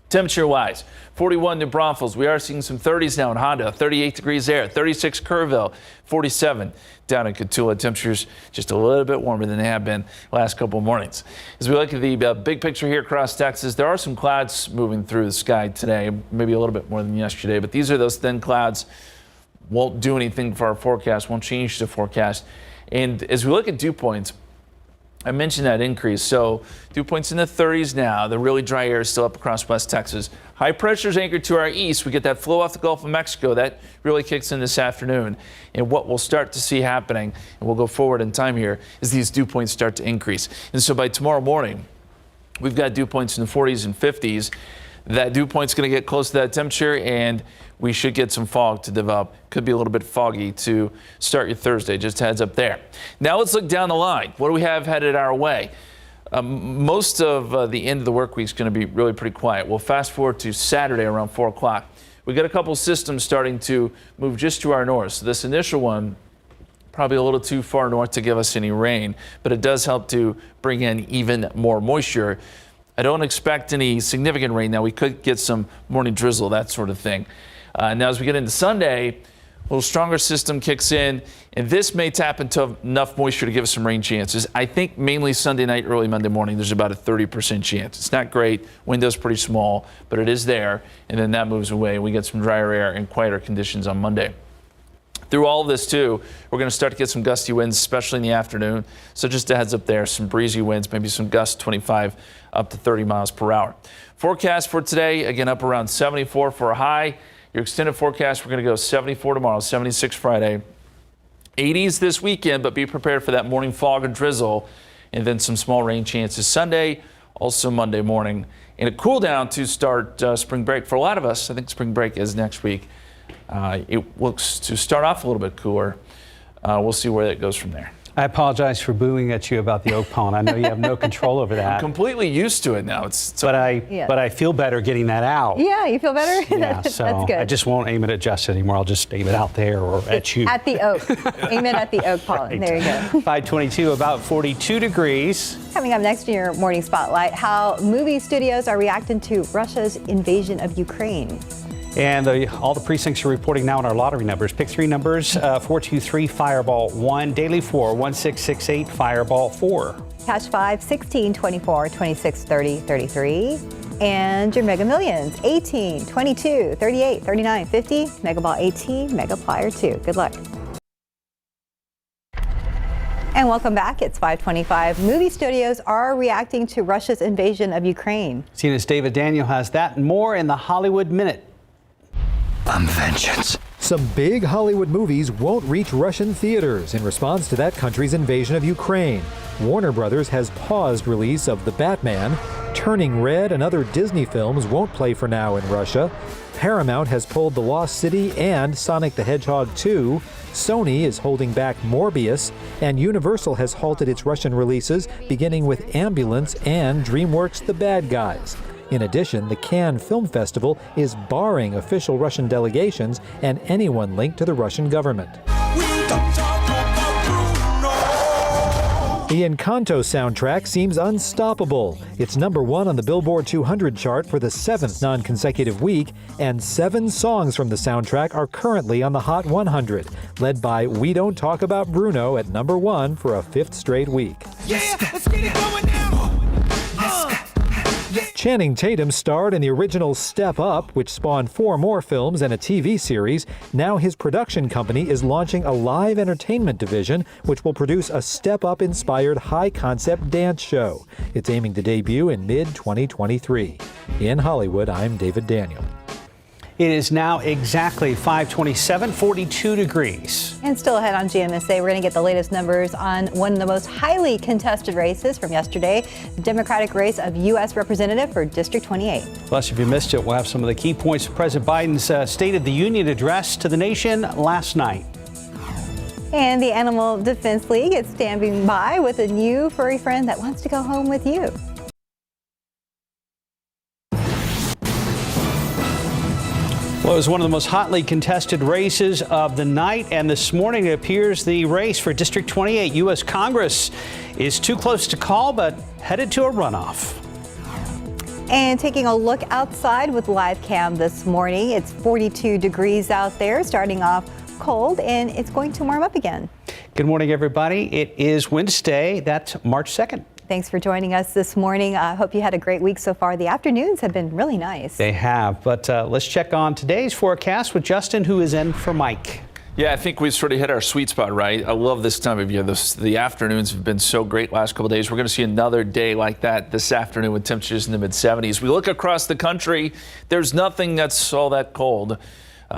Speaker 4: Temperature-wise, 41 New Braunfels. We are seeing some 30s now in Honda, 38 degrees there, 36 Kerrville, 47 down in Cotulla. Temperatures just a little bit warmer than they have been last couple of mornings. As we look at the big picture here across Texas, there are some clouds moving through the sky today, maybe a little bit more than yesterday, but these are those thin clouds. Won't do anything for our forecast, won't change the forecast. And as we look at dew points, I mentioned that increase. So dew points in the 30s now. The really dry air is still up across West Texas. High pressure is anchored to our east. We get that flow off the Gulf of Mexico. That really kicks in this afternoon. And what we'll start to see happening, and we'll go forward in time here, is these dew points start to increase. And so by tomorrow morning, we've got dew points in the 40s and 50s. That dew point's going to get close to that temperature, and we should get some fog to develop. Could be a little bit foggy to start your Thursday. Just heads up there. Now let's look down the line. What do we have headed our way? Most of the end of the work week is going to be really pretty quiet. We'll fast forward to Saturday around 4 o'clock. We got a couple systems starting to move just to our north. So this initial one, probably a little too far north to give us any rain, but it does help to bring in even more moisture. I don't expect any significant rain. Now we could get some morning drizzle, that sort of thing. Now as we get into Sunday, a little stronger system kicks in, and this may tap into enough moisture to give us some rain chances. I think mainly Sunday night, early Monday morning, there's about a 30% chance. It's not great. Window's pretty small, but it is there, and then that moves away. We get some drier air and quieter conditions on Monday. Through all of this, too, we're going to start to get some gusty winds, especially in the afternoon. So just a heads up there, some breezy winds, maybe some gusts 25 up to 30 miles per hour. Forecast for today, again, up around 74 for a high. Your extended forecast, we're going to go 74 tomorrow, 76 Friday. 80s this weekend, but be prepared for that morning fog and drizzle, and then some small rain chances Sunday, also Monday morning. And a cool down to start spring break. For a lot of us, I think spring break is next week. It looks to start off a little bit cooler. We'll see where that goes from there.
Speaker 2: I apologize for booing at you about the oak pond. I know you have no control over that.
Speaker 4: I'm completely used to it now.
Speaker 2: But I feel better getting that out.
Speaker 3: Yeah, you feel better?
Speaker 2: Yeah, so
Speaker 3: that's good.
Speaker 2: I just won't aim it at Jess anymore. I'll just aim it out there or at you.
Speaker 3: At the oak. Aim it at the oak pond.
Speaker 2: Right.
Speaker 3: There you go.
Speaker 2: 522, about 42 degrees.
Speaker 3: Coming up next in your morning spotlight, how movie studios are reacting to Russia's invasion of Ukraine.
Speaker 2: And all the precincts are reporting now on our lottery numbers. Pick three numbers, 423 Fireball 1, Daily 4, 1668 Fireball 4.
Speaker 3: Cash 5, 16, 24, 26, 30, 33. And your Mega Millions, 18, 22, 38, 39, 50. Mega Ball 18, Mega Plier 2. Good luck. And welcome back. It's 525. Movie studios are reacting to Russia's invasion of Ukraine.
Speaker 2: CNN's David Daniel has that and more in the Hollywood Minute.
Speaker 11: Vengeance. Some big Hollywood movies won't reach Russian theaters in response to that country's invasion of Ukraine. Warner Brothers has paused release of The Batman. Turning Red and other Disney films won't play for now in Russia. Paramount has pulled The Lost City and Sonic the Hedgehog 2. Sony is holding back Morbius, and Universal has halted its Russian releases, beginning with Ambulance and DreamWorks' The Bad Guys. In addition, the Cannes Film Festival is barring official Russian delegations and anyone linked to the Russian government. The Encanto soundtrack seems unstoppable. It's #1 on the Billboard 200 chart for the 7th non-consecutive week, and 7 songs from the soundtrack are currently on the Hot 100, led by We Don't Talk About Bruno at #1 for a 5th straight week.
Speaker 17: Yeah, let's get it going now.
Speaker 11: Channing Tatum starred in the original Step Up, which spawned 4 more films and a TV series. Now his production company is launching a live entertainment division, which will produce a Step Up-inspired high-concept dance show. It's aiming to debut in mid-2023. In Hollywood, I'm David Daniel.
Speaker 2: It is now exactly 5:27, 42 degrees.
Speaker 3: And still ahead on GMSA, we're going to get the latest numbers on one of the most highly contested races from yesterday, the Democratic race of U.S. Representative for District 28.
Speaker 2: Plus, if you missed it, we'll have some of the key points of President Biden's State of the Union address to the nation last night.
Speaker 3: And the Animal Defense League is standing by with a new furry friend that wants to go home with you.
Speaker 2: Well, it was one of the most hotly contested races of the night, and this morning it appears the race for District 28 U.S. Congress is too close to call, but headed to a runoff.
Speaker 3: And taking a look outside with live cam this morning, it's 42 degrees out there, starting off cold, and it's going to warm up again.
Speaker 2: Good morning, everybody. It is Wednesday. That's March 2nd.
Speaker 3: Thanks for joining us this morning. I hope you had a great week so far. The afternoons have been really nice.
Speaker 2: They have, but let's check on today's forecast with Justin, who is in for Mike.
Speaker 4: Yeah, I think we sort of hit our sweet spot, right? I love this time of year. The afternoons have been so great last couple of days. We're going to see another day like that this afternoon with temperatures in the mid-70s. We look across the country, there's nothing that's all that cold.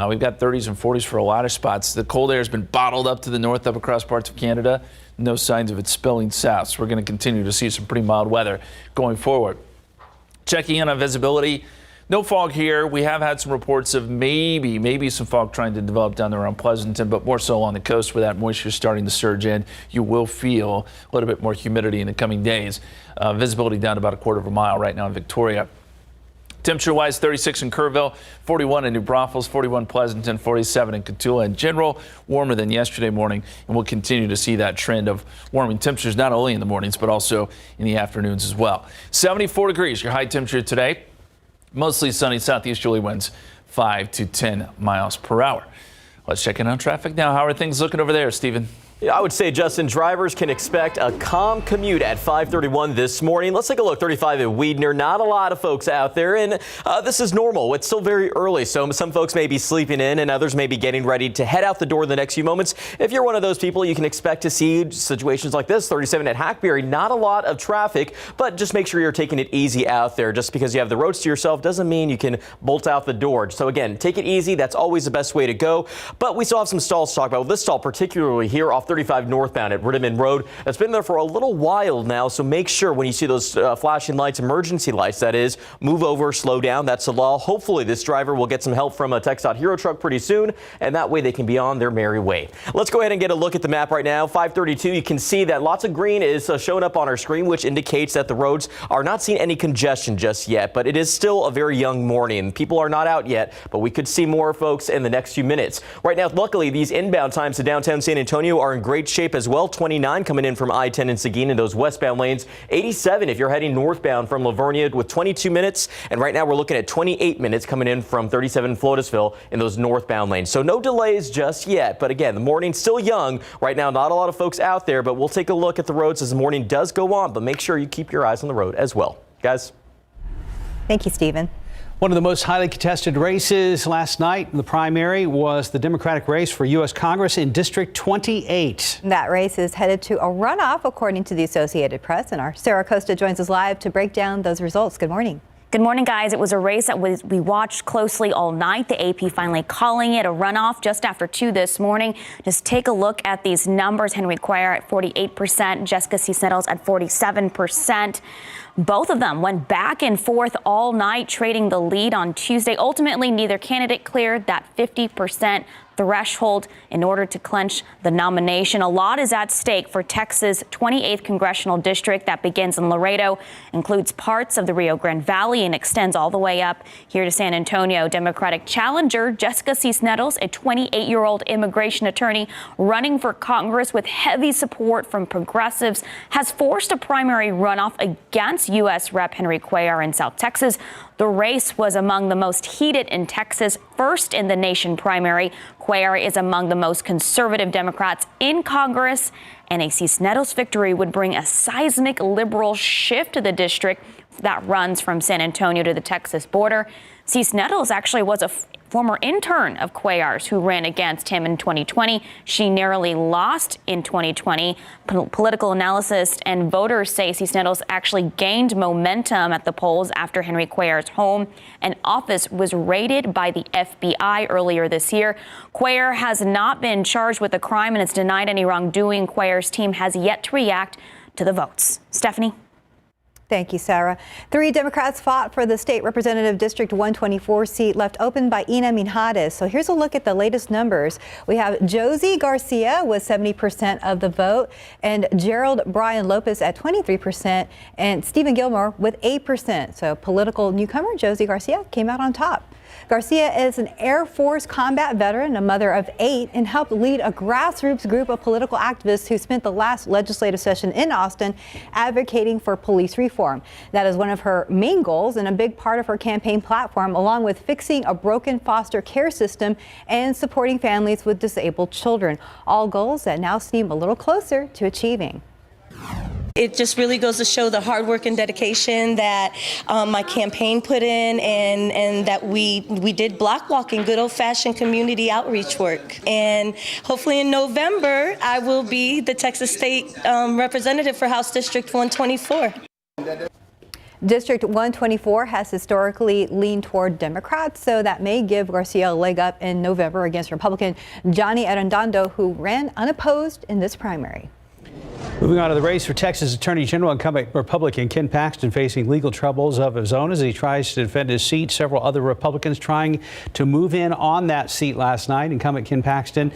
Speaker 4: We've got 30s and 40s for a lot of spots. The cold air has been bottled up to the north, up across parts of Canada. No signs of it spilling south. So we're going to continue to see some pretty mild weather going forward. Checking in on visibility. No fog here. We have had some reports of maybe some fog trying to develop down there around Pleasanton, but more so along the coast where that moisture is starting to surge in. You will feel a little bit more humidity in the coming days. Visibility down to about a quarter of a mile right now in Victoria. Temperature-wise, 36 in Kerrville, 41 in New Braunfels, 41 Pleasanton, 47 in Cotulla. In general, warmer than yesterday morning, and we'll continue to see that trend of warming temperatures not only in the mornings but also in the afternoons as well. 74 degrees, your high temperature today. Mostly sunny southeasterly winds, 5 to 10 miles per hour. Let's check in on traffic now. How are things looking over there, Stephen?
Speaker 21: Yeah, I would say, Justin, drivers can expect a calm commute at 5:31 this morning. Let's take a look. 35 at Weidner. Not a lot of folks out there, and this is normal. It's still very early, so some folks may be sleeping in, and others may be getting ready to head out the door in the next few moments. If you're one of those people, you can expect to see situations like this. 37 at Hackberry. Not a lot of traffic, but just make sure you're taking it easy out there. Just because you have the roads to yourself doesn't mean you can bolt out the door. So again, take it easy. That's always the best way to go. But we still have some stalls to talk about. This stall particularly here off 35 northbound at Rittiman Road. That's been there for a little while now, so make sure when you see those flashing lights, emergency lights that is, move over, slow down. That's the law. Hopefully this driver will get some help from a TxDOT Hero truck pretty soon, and that way they can be on their merry way. Let's go ahead and get a look at the map right now. 5:32, you can see that lots of green is showing up on our screen, which indicates that the roads are not seeing any congestion just yet, but it is still a very young morning. People are not out yet, but we could see more folks in the next few minutes. Right now, luckily, these inbound times to downtown San Antonio are in great shape as well. 29 coming in from I-10 and Seguin in those westbound lanes. 87 if you're heading northbound from Lavernia with 22 minutes. And right now we're looking at 28 minutes coming in from 37 Flotusville in those northbound lanes. So no delays just yet. But again, the morning's still young. Right now, not a lot of folks out there, but we'll take a look at the roads as the morning does go on. But make sure you keep your eyes on the road as well. Guys.
Speaker 3: Thank you, Stephen.
Speaker 2: One of the most highly contested races last night in the primary was the Democratic race for U.S. Congress in District 28.
Speaker 3: That race is headed to a runoff, according to the Associated Press. And our Sarah Costa joins us live to break down those results. Good morning.
Speaker 5: Good morning, guys. It was a race that we watched closely all night. The AP finally calling it a runoff just after 2 this morning. Just take a look at these numbers. Henry Cuellar at 48%, Jessica Cisneros at 47%. Both of them went back and forth all night, trading the lead on Tuesday. Ultimately, neither candidate cleared that 50% threshold in order to clinch the nomination. A lot is at stake for Texas' 28th congressional district that begins in Laredo, includes parts of the Rio Grande Valley, and extends all the way up here to San Antonio. Democratic challenger Jessica Cisneros, a 28-year-old immigration attorney running for Congress with heavy support from progressives, has forced a primary runoff against U.S. Rep. Henry Cuellar in South Texas. The race was among the most heated in Texas, first in the nation primary. Cuellar is among the most conservative Democrats in Congress, and a Cisneros victory would bring a seismic liberal shift to the district, that runs from San Antonio to the Texas border. Cisneros actually was a former intern of Cuellar's who ran against him in 2020. She narrowly lost in 2020. Political analysts and voters say Cisneros actually gained momentum at the polls after Henry Cuellar's home and office was raided by the FBI earlier this year. Cuellar has not been charged with a crime and has denied any wrongdoing. Cuellar's team has yet to react to the votes. Stephanie?
Speaker 3: Thank you, Sarah. 3 Democrats fought for the state representative District 124 seat left open by Ina Minjades. So here's a look at the latest numbers. We have Josie Garcia with 70% of the vote and Gerald Brian Lopez at 23% and Stephen Gilmore with 8%. So political newcomer Josie Garcia came out on top. Garcia is an Air Force combat veteran, a mother of 8, and helped lead a grassroots group of political activists who spent the last legislative session in Austin advocating for police reform. That is one of her main goals and a big part of her campaign platform, along with fixing a broken foster care system and supporting families with disabled children. All goals that now seem a little closer to achieving.
Speaker 12: It just really goes to show the hard work and dedication that my campaign put in and that we did block walking, good old-fashioned community outreach work. And hopefully in November, I will be the Texas State representative for House District 124.
Speaker 3: District 124 has historically leaned toward Democrats, so that may give Garcia a leg up in November against Republican Johnny Arredondo, who ran unopposed in this primary.
Speaker 2: Moving on to the race for Texas Attorney General, incumbent Republican Ken Paxton facing legal troubles of his own as he tries to defend his seat. Several other Republicans trying to move in on that seat last night. Incumbent Ken Paxton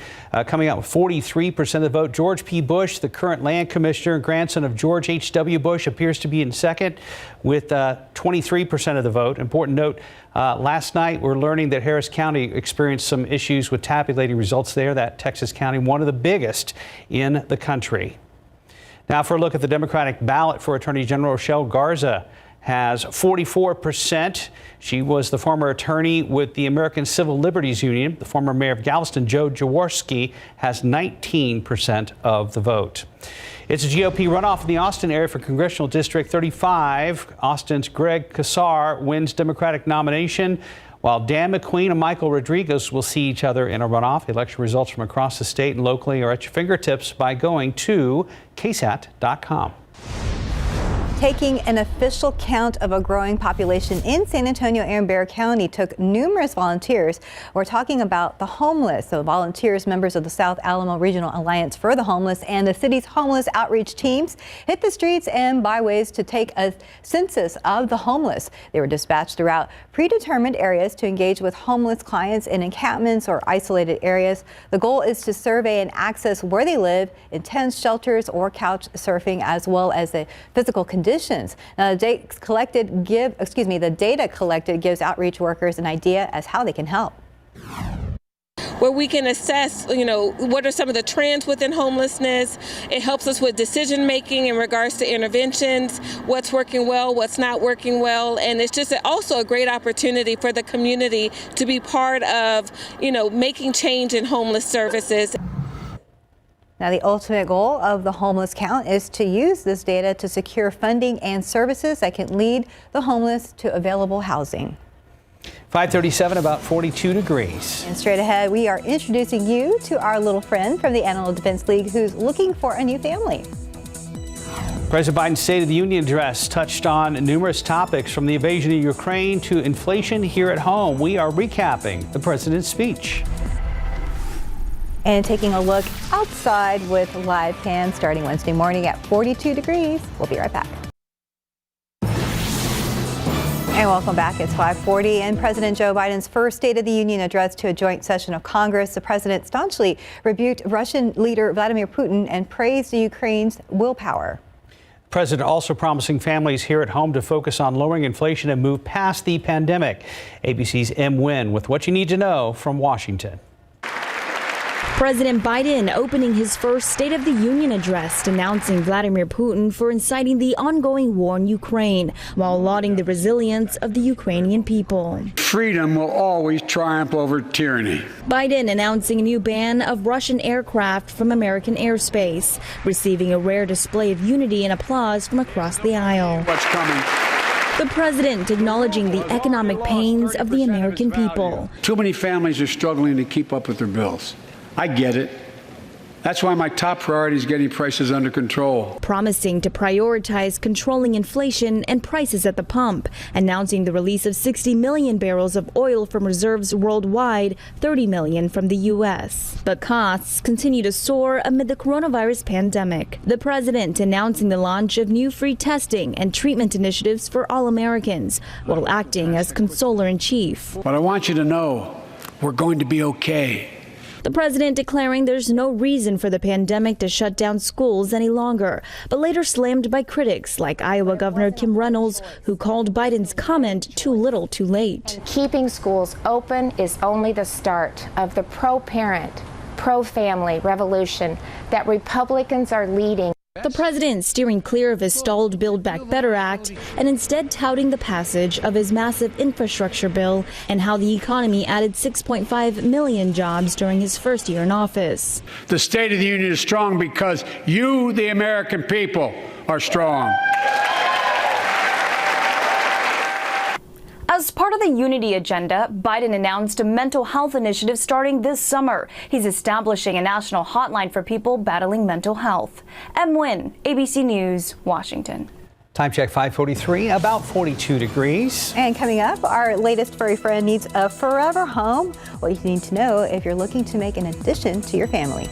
Speaker 2: coming out with 43% of the vote. George P. Bush, the current land commissioner, grandson of George H.W. Bush, appears to be in second with 23% of the vote. Important note, last night we're learning that Harris County experienced some issues with tabulating results there. That Texas county, one of the biggest in the country. Now for a look at the Democratic ballot for Attorney General, Rochelle Garza has 44%. She was the former attorney with the American Civil Liberties Union. The former mayor of Galveston, Joe Jaworski, has 19% of the vote. It's a GOP runoff in the Austin area for Congressional District 35. Austin's Greg Casar wins Democratic nomination, while Dan McQueen and Michael Rodriguez will see each other in a runoff. Election results from across the state and locally are at your fingertips by going to KSAT.com.
Speaker 3: Taking an official count of a growing population in San Antonio and Bexar County took numerous volunteers. We're talking about the homeless. So volunteers, members of the South Alamo Regional Alliance for the Homeless and the city's homeless outreach teams hit the streets and byways to take a census of the homeless. They were dispatched throughout predetermined areas to engage with homeless clients in encampments or isolated areas. The goal is to survey and access where they live in tents, shelters, or couch surfing, as well as the physical conditions. Now, the data collected gives outreach workers an idea as how they can help.
Speaker 13: Where we can assess, what are some of the trends within homelessness. It helps us with decision making in regards to interventions, what's working well, what's not working well, and it's just also a great opportunity for the community to be part of, making change in homeless services.
Speaker 3: Now, the ultimate goal of the homeless count is to use this data to secure funding and services that can lead the homeless to available housing.
Speaker 2: 537, about 42 degrees.
Speaker 3: And straight ahead, we are introducing you to our little friend from the Animal Defense League who's looking for a new family.
Speaker 2: President Biden's State of the Union address touched on numerous topics from the invasion of Ukraine to inflation here at home. We are recapping the president's speech.
Speaker 3: And taking a look outside with live cam starting Wednesday morning at 42 degrees. We'll be right back. And welcome back. It's 5:40 and President Joe Biden's first State of the Union address to a joint session of Congress. The president staunchly rebuked Russian leader Vladimir Putin and praised Ukraine's willpower.
Speaker 2: The president also promising families here at home to focus on lowering inflation and move past the pandemic. ABC's M. Nguyen with what you need to know from Washington.
Speaker 14: President Biden opening his first State of the Union address, denouncing Vladimir Putin for inciting the ongoing war in Ukraine, while lauding the resilience of the Ukrainian people.
Speaker 15: Freedom will always triumph over tyranny.
Speaker 14: Biden announcing a new ban of Russian aircraft from American airspace, receiving a rare display of unity and applause from across the aisle.
Speaker 15: What's coming?
Speaker 14: The president acknowledging the economic pains of the American people.
Speaker 15: Too many families are struggling to keep up with their bills. I get it. That's why my top priority is getting prices under control.
Speaker 14: Promising to prioritize controlling inflation and prices at the pump, announcing the release of 60 million barrels of oil from reserves worldwide, 30 million from the U.S. But costs continue to soar amid the coronavirus pandemic. The president announcing the launch of new free testing and treatment initiatives for all Americans, while acting as consoler-in-chief.
Speaker 15: But I want you to know, we're going to be okay.
Speaker 14: The president declaring there's no reason for the pandemic to shut down schools any longer, but later slammed by critics like Iowa Governor Kim Reynolds, who called Biden's comment too little too late.
Speaker 1: Keeping schools open is only the start of the pro-parent, pro-family revolution that Republicans are leading.
Speaker 14: The president steering clear of his stalled Build Back Better Act and instead touting the passage of his massive infrastructure bill and how the economy added 6.5 million jobs during his first year in office.
Speaker 15: The State of the Union is strong because you, the American people, are strong.
Speaker 5: As part of the Unity Agenda, Biden announced a mental health initiative starting this summer. He's establishing a national hotline for people battling mental health. M. Nguyen, ABC News, Washington.
Speaker 2: Time check 5:43, about 42 degrees.
Speaker 3: And coming up, our latest furry friend needs a forever home. What you need to know if you're looking to make an addition to your family.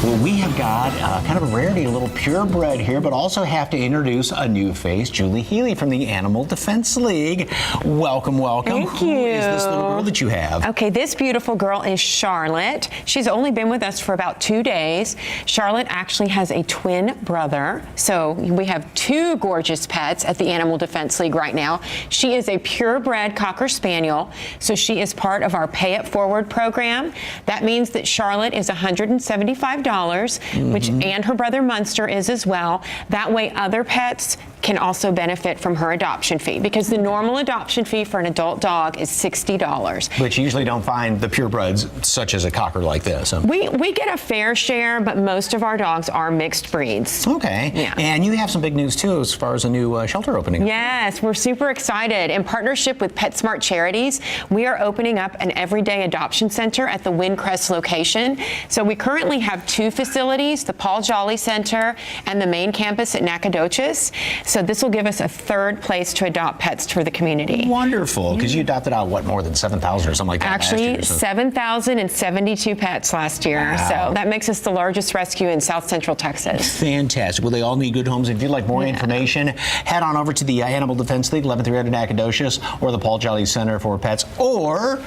Speaker 10: Well, we have got kind of a rarity, a little purebred here, but also have to introduce a new face, Julie Healy from the Animal Defense League. Welcome, welcome.
Speaker 16: Thank
Speaker 10: Who
Speaker 16: you.
Speaker 10: is this little girl that you have?
Speaker 16: Okay, this beautiful girl is Charlotte. She's only been with us for about 2 days. Charlotte actually has a twin brother. So we have 2 gorgeous pets at the Animal Defense League right now. She is a purebred Cocker Spaniel. So she is part of our Pay It Forward program. That means that Charlotte is $175. Which and her brother Munster is as well. That way other pets can also benefit from her adoption fee, because the normal adoption fee for an adult dog is $60.
Speaker 10: But you usually don't find the purebreds such as a Cocker like this.
Speaker 16: We get a fair share, but most of our dogs are mixed breeds.
Speaker 10: Okay.
Speaker 16: Yeah.
Speaker 10: And you have some big news too as far as a new shelter opening.
Speaker 16: Yes, we're super excited. In partnership with PetSmart Charities, we are opening up an everyday adoption center at the Windcrest location. So we currently have 2 facilities, the Paul Jolly Center and the main campus at Nacogdoches. So this will give us a 3rd place to adopt pets for the community.
Speaker 10: Wonderful, because you adopted out, what, more than 7,000 or something like that
Speaker 16: Actually,
Speaker 10: last year, so.
Speaker 16: 7,072 pets last year.
Speaker 10: Wow.
Speaker 16: So that makes us the largest rescue in South Central Texas.
Speaker 10: Fantastic. Well, they all need good homes. If you'd like more information, head on over to the Animal Defense League, 11300 Nacogdoches, or the Paul Jolly Center for Pets, or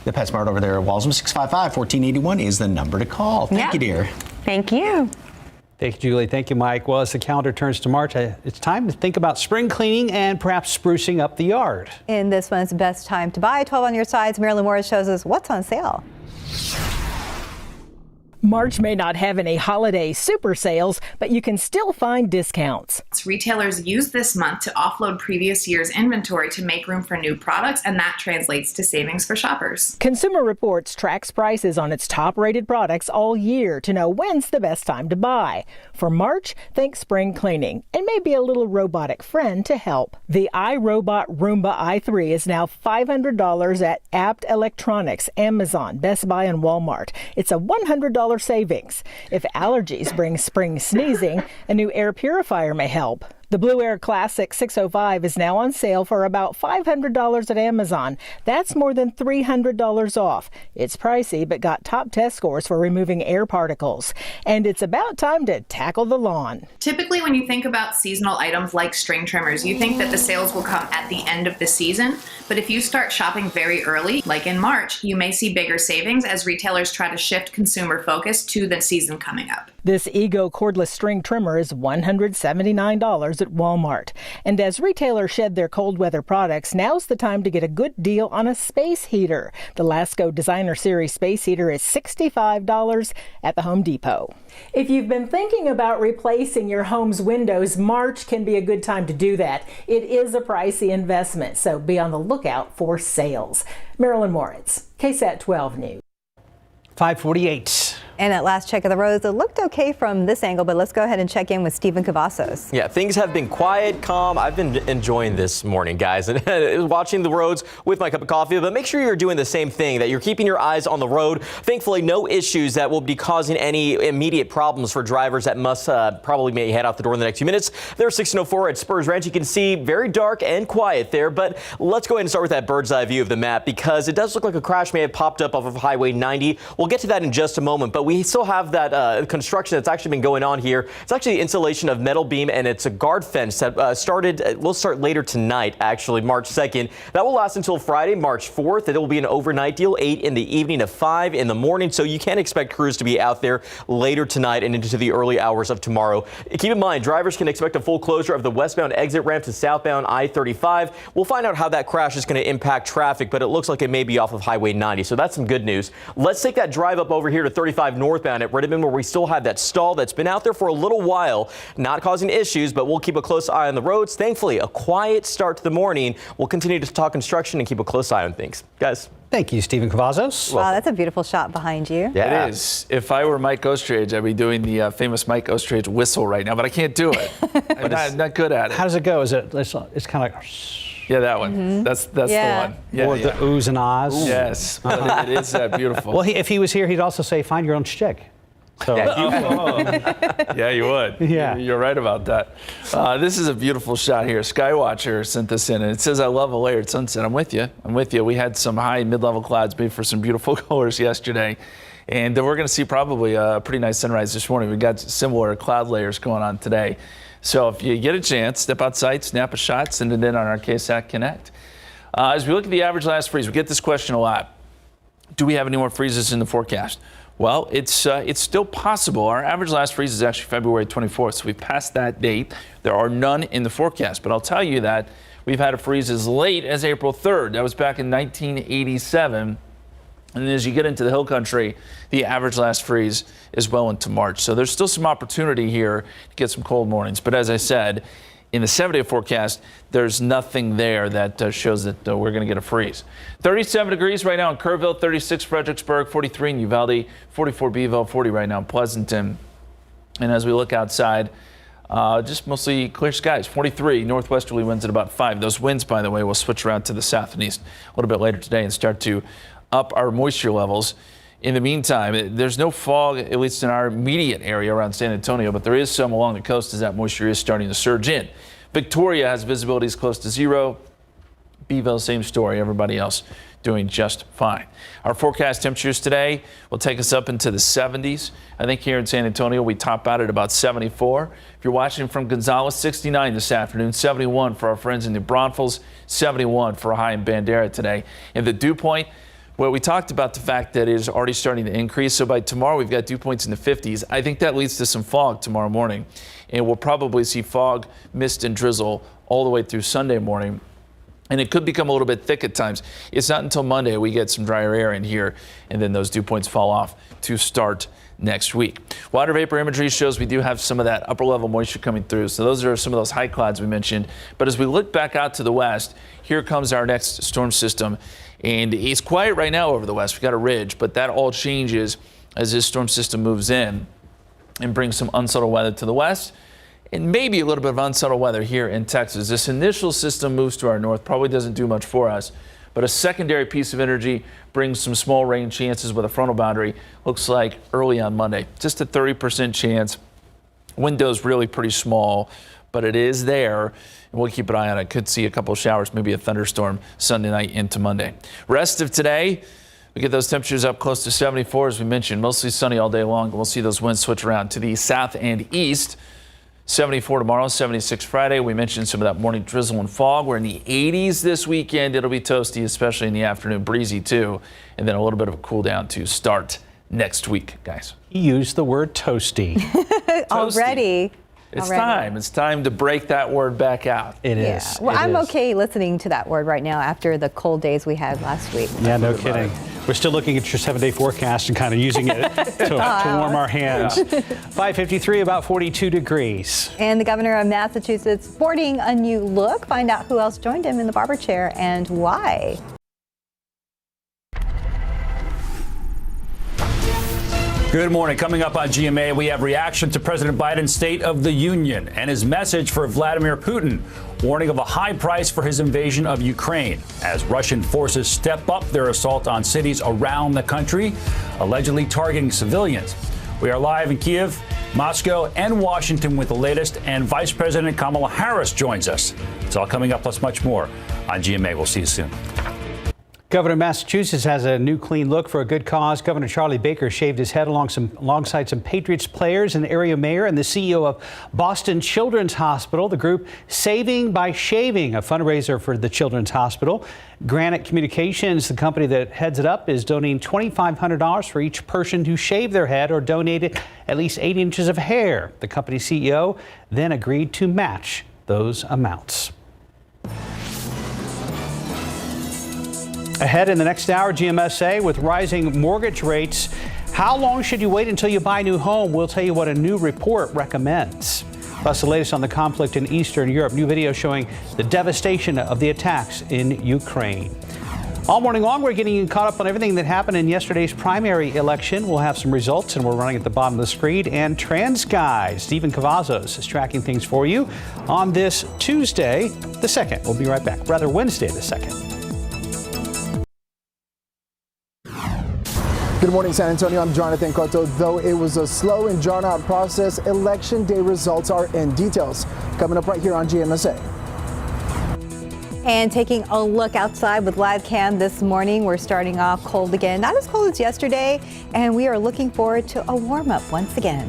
Speaker 10: the PetSmart over there at Walsham. 655-1481 is the number to call. Thank you, dear.
Speaker 16: Thank you.
Speaker 2: Thank you, Julie. Thank you, Mike. Well, as the calendar turns to March, it's time to think about spring cleaning and perhaps sprucing up the yard.
Speaker 3: In this one's best time to buy, 12 on your sides, Marilyn Morris shows us what's on sale.
Speaker 18: March may not have any holiday super sales, but you can still find discounts.
Speaker 19: Retailers use this month to offload previous year's inventory to make room for new products, and that translates to savings for shoppers.
Speaker 18: Consumer Reports tracks prices on its top-rated products all year to know when's the best time to buy. For March, think spring cleaning and maybe a little robotic friend to help. The iRobot Roomba i3 is now $500 at Abt Electronics, Amazon, Best Buy, and Walmart. It's a $100 savings. If allergies bring spring sneezing, a new air purifier may help. The Blue Air Classic 605 is now on sale for about $500 at Amazon. That's more than $300 off. It's pricey, but got top test scores for removing air particles. And it's about time to tackle the lawn.
Speaker 19: Typically, when you think about seasonal items like string trimmers, you think that the sales will come at the end of the season. But if you start shopping very early, like in March, you may see bigger savings as retailers try to shift consumer focus to the season coming up.
Speaker 18: This Ego cordless string trimmer is $179 at Walmart. And as retailers shed their cold weather products, now's the time to get a good deal on a space heater. The Lasco Designer Series space heater is $65 at the Home Depot. If you've been thinking about replacing your home's windows, March can be a good time to do that. It is a pricey investment, so be on the lookout for sales. Marilyn Moritz, KSAT 12 News.
Speaker 2: 548.
Speaker 3: And at last check of the roads, it looked okay from this angle, but let's go ahead and check in with Stephen Cavazos.
Speaker 21: Yeah, things have been quiet, calm. I've been enjoying this morning, guys, and watching the roads with my cup of coffee. But make sure you're doing the same thing, that you're keeping your eyes on the road. Thankfully, no issues that will be causing any immediate problems for drivers that must probably may head out the door in the next few minutes. There's 1604 at Spurs Ranch. You can see very dark and quiet there, but let's go ahead and start with that bird's eye view of the map, because it does look like a crash may have popped up off of Highway 90. We'll get to that in just a moment, but we still have that construction that's actually been going on here. It's actually the installation of metal beam, and it's a guard fence that will start later tonight, actually, March 2nd. That will last until Friday, March 4th. It will be an overnight deal, 8 in the evening to 5 in the morning, so you can expect crews to be out there later tonight and into the early hours of tomorrow. Keep in mind, drivers can expect a full closure of the westbound exit ramp to southbound I-35. We'll find out how that crash is going to impact traffic, but it looks like it may be off of Highway 90, so that's some good news. Let's take that drive up over here to 35 northbound at Redmond, where we still have that stall that's been out there for a little while, not causing issues, but we'll keep a close eye on the roads. Thankfully, a quiet start to the morning. We'll continue to talk construction and keep a close eye on things. Guys.
Speaker 2: Thank you, Stephen Cavazos.
Speaker 3: Wow, that's a beautiful shot behind you.
Speaker 4: Yeah. It is. If I were Mike Ostrage, I'd be doing the famous Mike Ostrage whistle right now, but I can't do it. I'm not good at it.
Speaker 2: How does it go? It's kind of like...
Speaker 4: Yeah, that one.
Speaker 3: Mm-hmm.
Speaker 4: That's the one. Yeah,
Speaker 2: or the oohs and ahs.
Speaker 4: Yes, but it is beautiful.
Speaker 2: Well, if he was here, he'd also say, find your own chick. So.
Speaker 4: Yeah, you would.
Speaker 2: Yeah.
Speaker 4: You're right about that. This is a beautiful shot here. Skywatcher sent this in, and it says, I love a layered sunset. I'm with you. We had some high and mid-level clouds made for some beautiful colors yesterday. And we're going to see probably a pretty nice sunrise this morning. We've got similar cloud layers going on today. So if you get a chance, step outside, snap a shot, send it in on our KSAT Connect. As we look at the average last freeze, we get this question a lot. Do we have any more freezes in the forecast? Well, it's still possible. Our average last freeze is actually February 24th, so we've passed that date. There are none in the forecast, but I'll tell you that we've had a freeze as late as April 3rd. That was back in 1987. And as you get into the hill country, the average last freeze is well into March. So there's still some opportunity here to get some cold mornings. But as I said, in the 7-day forecast, there's nothing there that shows that we're going to get a freeze. 37 degrees right now in Kerrville, 36 Fredericksburg, 43 in Uvalde, 44 Beeville, 40 right now in Pleasanton. And as we look outside, just mostly clear skies. 43 northwesterly winds at about 5. Those winds, by the way, will switch around to the south and east a little bit later today and start to up our moisture levels. In the meantime, there's no fog, at least in our immediate area around San Antonio, but there is some along the coast as that moisture is starting to surge in. Victoria has visibilities close to 0. Beeville, same story. Everybody else doing just fine. Our forecast temperatures today will take us up into the 70s. I think here in San Antonio, we top out at about 74. If you're watching from Gonzales, 69 this afternoon, 71 for our friends in New Braunfels, 71 for a high in Bandera today. In the dew point, well, we talked about the fact that it is already starting to increase. So by tomorrow, we've got dew points in the 50s. I think that leads to some fog tomorrow morning. And we'll probably see fog, mist, and drizzle all the way through Sunday morning. And it could become a little bit thick at times. It's not until Monday we get some drier air in here, and then those dew points fall off to start next week. Water vapor imagery shows we do have some of that upper level moisture coming through. So those are some of those high clouds we mentioned. But as we look back out to the west, here comes our next storm system. And it's quiet right now over the west. We've got a ridge, but that all changes as this storm system moves in and brings some unsettled weather to the west and maybe a little bit of unsettled weather here in Texas. This initial system moves to our north, probably doesn't do much for us, but a secondary piece of energy brings some small rain chances with a frontal boundary. Looks like early on Monday, just a 30% chance. Window's really pretty small, but it is there. And we'll keep an eye on it. Could see a couple of showers, maybe a thunderstorm Sunday night into Monday. Rest of today, we get those temperatures up close to 74, as we mentioned. Mostly sunny all day long. We'll see those winds switch around to the south and east. 74 tomorrow, 76 Friday. We mentioned some of that morning drizzle and fog. We're in the 80s this weekend. It'll be toasty, especially in the afternoon. Breezy, too. And then a little bit of a cool down to start next week, guys.
Speaker 2: He used the word toasty.
Speaker 3: Already.
Speaker 4: It's time. It's time to break that word back out.
Speaker 2: It is.
Speaker 3: Well, I'm okay listening to that word right now after the cold days we had last week.
Speaker 2: Yeah, no kidding. We're still looking at your 7-day forecast and kind of using it to warm our hands. 5:53, about 42 degrees.
Speaker 3: And the governor of Massachusetts sporting a new look. Find out who else joined him in the barber chair and why.
Speaker 6: Good morning. Coming up on GMA, we have reaction to President Biden's State of the Union and his message for Vladimir Putin, warning of a high price for his invasion of Ukraine as Russian forces step up their assault on cities around the country, allegedly targeting civilians. We are live in Kiev, Moscow, and Washington with the latest, and Vice President Kamala Harris joins us. It's all coming up, plus much more on GMA. We'll see you soon.
Speaker 2: Governor of Massachusetts has a new clean look for a good cause. Governor Charlie Baker shaved his head alongside some Patriots players, and the area mayor and the CEO of Boston Children's Hospital. The group Saving by Shaving, a fundraiser for the Children's Hospital. Granite Communications, the company that heads it up, is donating $2,500 for each person who shaved their head or donated at least 8 inches of hair. The company's CEO then agreed to match those amounts. Ahead in the next hour, GMSA, with rising mortgage rates, how long should you wait until you buy a new home? We'll tell you what a new report recommends. Plus, the latest on the conflict in Eastern Europe. New video showing the devastation of the attacks in Ukraine. All morning long, we're getting you caught up on everything that happened in yesterday's primary election. We'll have some results, and we're running at the bottom of the screen. And Trans Guy, Stephen Cavazos, is tracking things for you on this Tuesday, the 2nd. We'll be right back. Rather, Wednesday, the 2nd.
Speaker 7: Good morning, San Antonio. I'm Jonathan Cotto. Though it was a slow and drawn-out process, Election Day results are in. Details coming up right here on GMSA.
Speaker 3: And taking a look outside with live cam this morning, we're starting off cold again. Not as cold as yesterday, and we are looking forward to a warm-up once again.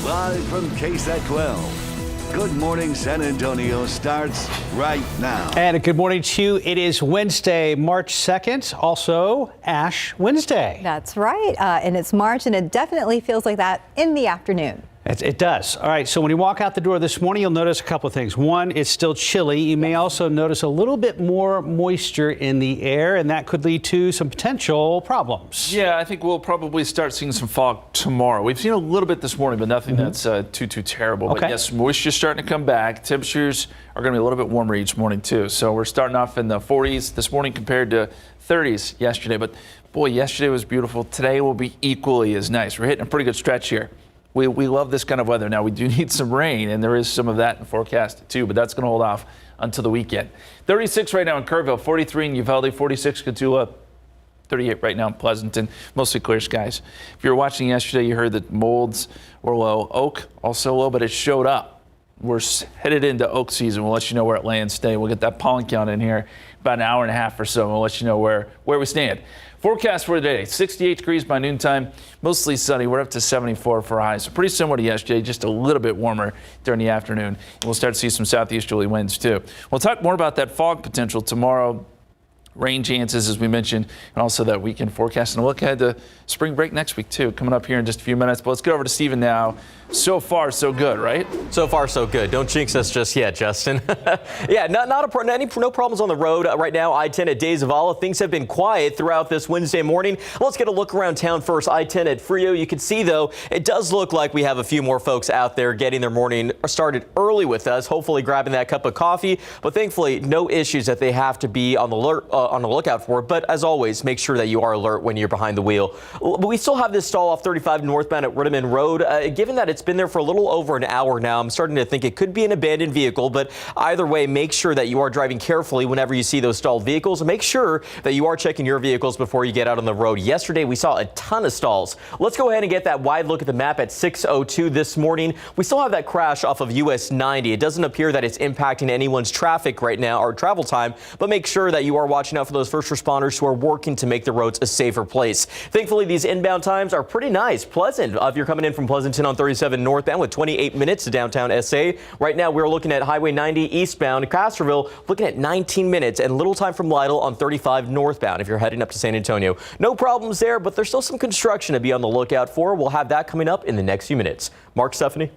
Speaker 20: Live from KSAT 12. Good Morning San Antonio starts right now.
Speaker 2: And a good morning to you. It is Wednesday, March 2nd, also Ash Wednesday.
Speaker 3: That's right. And it's March, and it definitely feels like that in the afternoon.
Speaker 2: It does. All right, so when you walk out the door this morning, you'll notice a couple of things. One, it's still chilly. You may also notice a little bit more moisture in the air, and that could lead to some potential problems.
Speaker 4: Yeah, I think we'll probably start seeing some fog tomorrow. We've seen a little bit this morning, but nothing that's too terrible.
Speaker 2: Okay.
Speaker 4: But yes, moisture's starting to come back. Temperatures are going to be a little bit warmer each morning, too. So we're starting off in the 40s this morning compared to 30s yesterday. But, boy, yesterday was beautiful. Today will be equally as nice. We're hitting a pretty good stretch here. We love this kind of weather. Now, we do need some rain, and there is some of that in the forecast, too, but that's going to hold off until the weekend. 36 right now in Kerrville, 43 in Uvalde, 46 Cotulla, 38 right now in Pleasanton, mostly clear skies. If you were watching yesterday, you heard that molds were low. Oak, also low, but it showed up. We're headed into oak season. We'll let you know where it lands today. We'll get that pollen count in here about an hour and a half or so, and we'll let you know where we stand. Forecast for today, 68 degrees by noontime, mostly sunny. We're up to 74 for highs. So pretty similar to yesterday, just a little bit warmer during the afternoon. And we'll start to see some southeasterly winds too. We'll talk more about that fog potential tomorrow. Rain chances, as we mentioned, and also that weekend forecast. And we'll look ahead to spring break next week, too, coming up here in just a few minutes. But let's get over to Stephen now. So far, so good, right?
Speaker 21: So far, so good. Don't jinx us just yet, Justin. Yeah, no problems on the road right now. I-10 at Days of Olive. Things have been quiet throughout this Wednesday morning. Let's get a look around town first. I-10 at Frio. You can see, though, it does look like we have a few more folks out there getting their morning started early with us, hopefully grabbing that cup of coffee. But thankfully, no issues that they have to be on the lookout for. But as always, make sure that you are alert when you're behind the wheel. But we still have this stall off 35 northbound at Ritterman Road. Given that it's been there for a little over an hour now, I'm starting to think it could be an abandoned vehicle. But either way, make sure that you are driving carefully whenever you see those stalled vehicles. Make sure that you are checking your vehicles before you get out on the road. Yesterday, we saw a ton of stalls. Let's go ahead and get that wide look at the map at 6:02 this morning. We still have that crash off of US 90. It doesn't appear that it's impacting anyone's traffic right now or travel time, but make sure that you are watching out for those first responders who are working to make the roads a safer place. Thankfully, these inbound times are pretty nice, pleasant. If you're coming in from Pleasanton on 37 northbound with 28 minutes to downtown SA. Right now, we're looking at Highway 90 eastbound. Castroville looking at 19 minutes and little time from Lytle on 35 northbound if you're heading up to San Antonio. No problems there, but there's still some construction to be on the lookout for. We'll have that coming up in the next few minutes. Mark, Stephanie.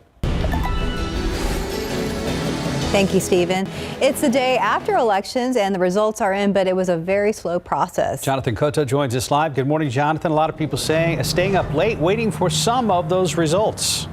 Speaker 3: Thank you, Stephen. It's the day after elections and the results are in, but it was a very slow process.
Speaker 2: Jonathan Cotto joins us live. Good morning, Jonathan. A lot of people staying up late, waiting for some of those results.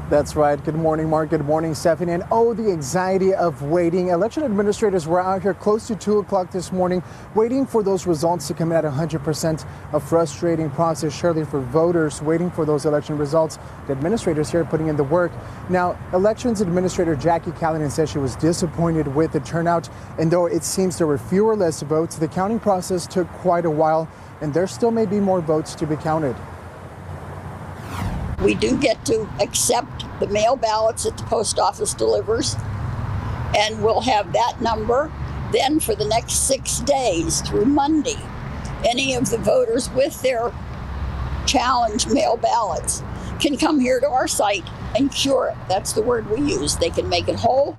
Speaker 7: That's right. Good morning, Mark. Good morning, Stephanie. And the anxiety of waiting. Election administrators were out here close to 2 o'clock this morning waiting for those results to come in at 100%. A frustrating process, surely, for voters waiting for those election results. The administrators here putting in the work. Now, elections administrator Jackie Callanan says she was disappointed with the turnout. And though it seems there were fewer or less votes, the counting process took quite a while, and there still may be more votes to be counted.
Speaker 8: We do get to accept the mail ballots that the post office delivers, and we'll have that number. Then for the next 6 days through Monday, any of the voters with their challenge mail ballots can come here to our site and cure it. That's the word we use. They can make it whole.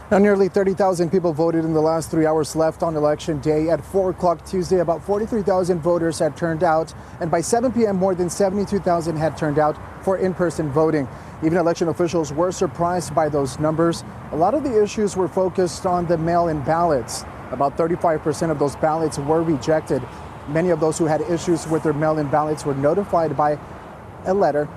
Speaker 7: Now, nearly 30,000 people voted in the last 3 hours left on election day. At 4 o'clock Tuesday, about 43,000 voters had turned out. And by 7 p.m., more than 72,000 had turned out for in-person voting. Even election officials were surprised by those numbers. A lot of the issues were focused on the mail-in ballots. About 35% of those ballots were rejected. Many of those who had issues with their mail-in ballots were notified by a letter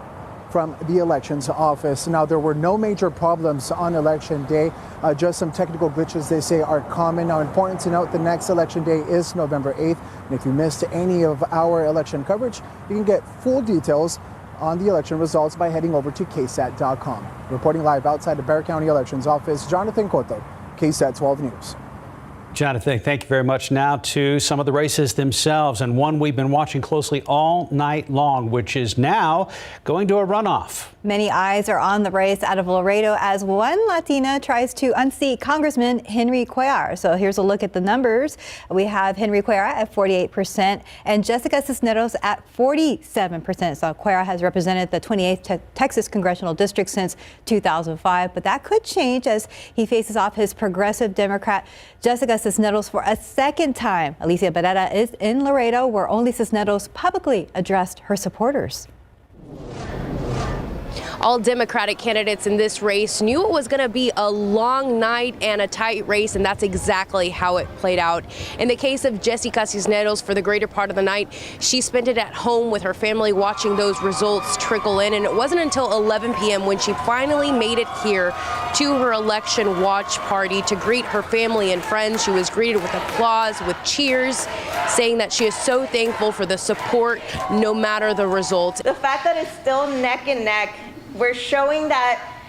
Speaker 7: from the elections office. Now, there were no major problems on election day, just some technical glitches they say are common. Now, important to note, the next election day is November 8th. And if you missed any of our election coverage, you can get full details on the election results by heading over to KSAT.com. Reporting live outside the Bexar County Elections Office, Jonathan Cotto, KSAT 12 News.
Speaker 2: Jonathan, thank you very much. Now to some of the races themselves, and one we've been watching closely all night long, which is now going to a runoff.
Speaker 3: Many eyes are on the race out of Laredo as one Latina tries to unseat Congressman Henry Cuellar. So here's a look at the numbers. We have Henry Cuellar at 48% and Jessica Cisneros at 47%. So Cuellar has represented the 28th Texas congressional district since 2005, but that could change as he faces off his progressive Democrat Jessica Cisneros for a second time. Alicia Barrera is in Laredo, where only Cisneros publicly addressed her supporters.
Speaker 9: All Democratic candidates in this race knew it was going to be a long night and a tight race, and that's exactly how it played out. In the case of Jessica Cisneros, for the greater part of the night, she spent it at home with her family watching those results trickle in, and it wasn't until 11 p.m. when she finally made it here to her election watch party to greet her family and friends. She was greeted with applause, with cheers, saying that she is so thankful for the support no matter the result.
Speaker 22: The fact that it's still neck and neck, we're showing that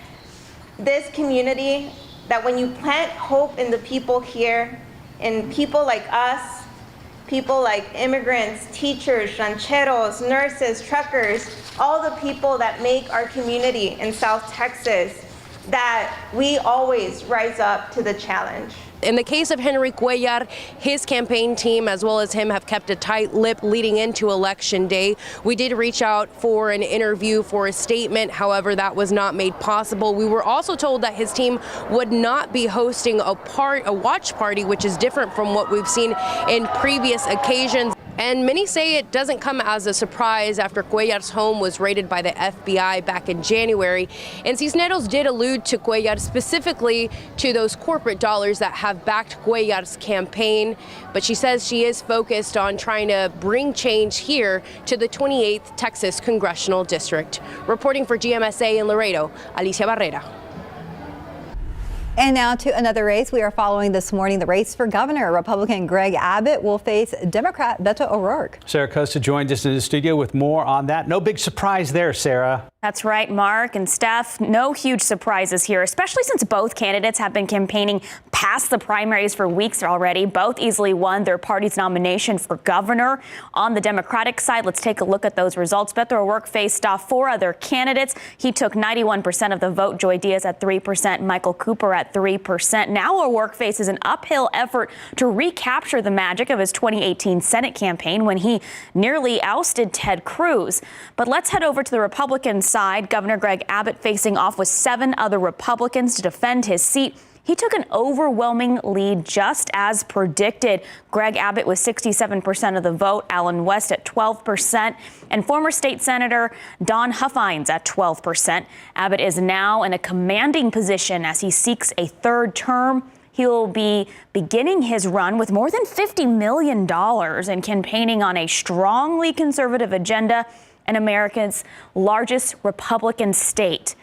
Speaker 22: this community, that when you plant hope in the people here, in people like us, people like immigrants, teachers, rancheros, nurses, truckers, all the people that make our community in South Texas, that we always rise up to the challenge.
Speaker 9: In the case of Henry Cuellar, his campaign team, as well as him, have kept a tight lip leading into Election Day. We did reach out for an interview, for a statement. However, that was not made possible. We were also told that his team would not be hosting a watch party, which is different from what we've seen in previous occasions. And many say it doesn't come as a surprise after Cuellar's home was raided by the FBI back in January. And Cisneros did allude to Cuellar, specifically to those corporate dollars that have backed Cuellar's campaign. But she says she is focused on trying to bring change here to the 28th Texas Congressional District. Reporting for GMSA in Laredo, Alicia Barrera.
Speaker 3: And now to another race we are following this morning, the race for governor. Republican Greg Abbott will face Democrat Beto O'Rourke.
Speaker 2: Sarah Costa joined us in the studio with more on that. No big surprise there, Sarah.
Speaker 5: That's right, Mark and Steph. No huge surprises here, especially since both candidates have been campaigning past the primaries for weeks already. Both easily won their party's nomination for governor. On the Democratic side, let's take a look at those results. Beto O'Rourke faced off 4 other candidates. He took 91% of the vote. Joy Diaz at 3%, Michael Cooper at 3%. Now O'Rourke faces an uphill effort to recapture the magic of his 2018 Senate campaign when he nearly ousted Ted Cruz. But let's head over to the Republican side. Governor Greg Abbott facing off with 7 other Republicans to defend his seat. He took an overwhelming lead, just as predicted. Greg Abbott with 67% of the vote, Alan West at 12%, and former state senator Don Huffines at 12%. Abbott is now in a commanding position as he seeks a 3rd term. He'll be beginning his run with more than $50 million and campaigning on a strongly conservative agenda. and America's largest Republican state.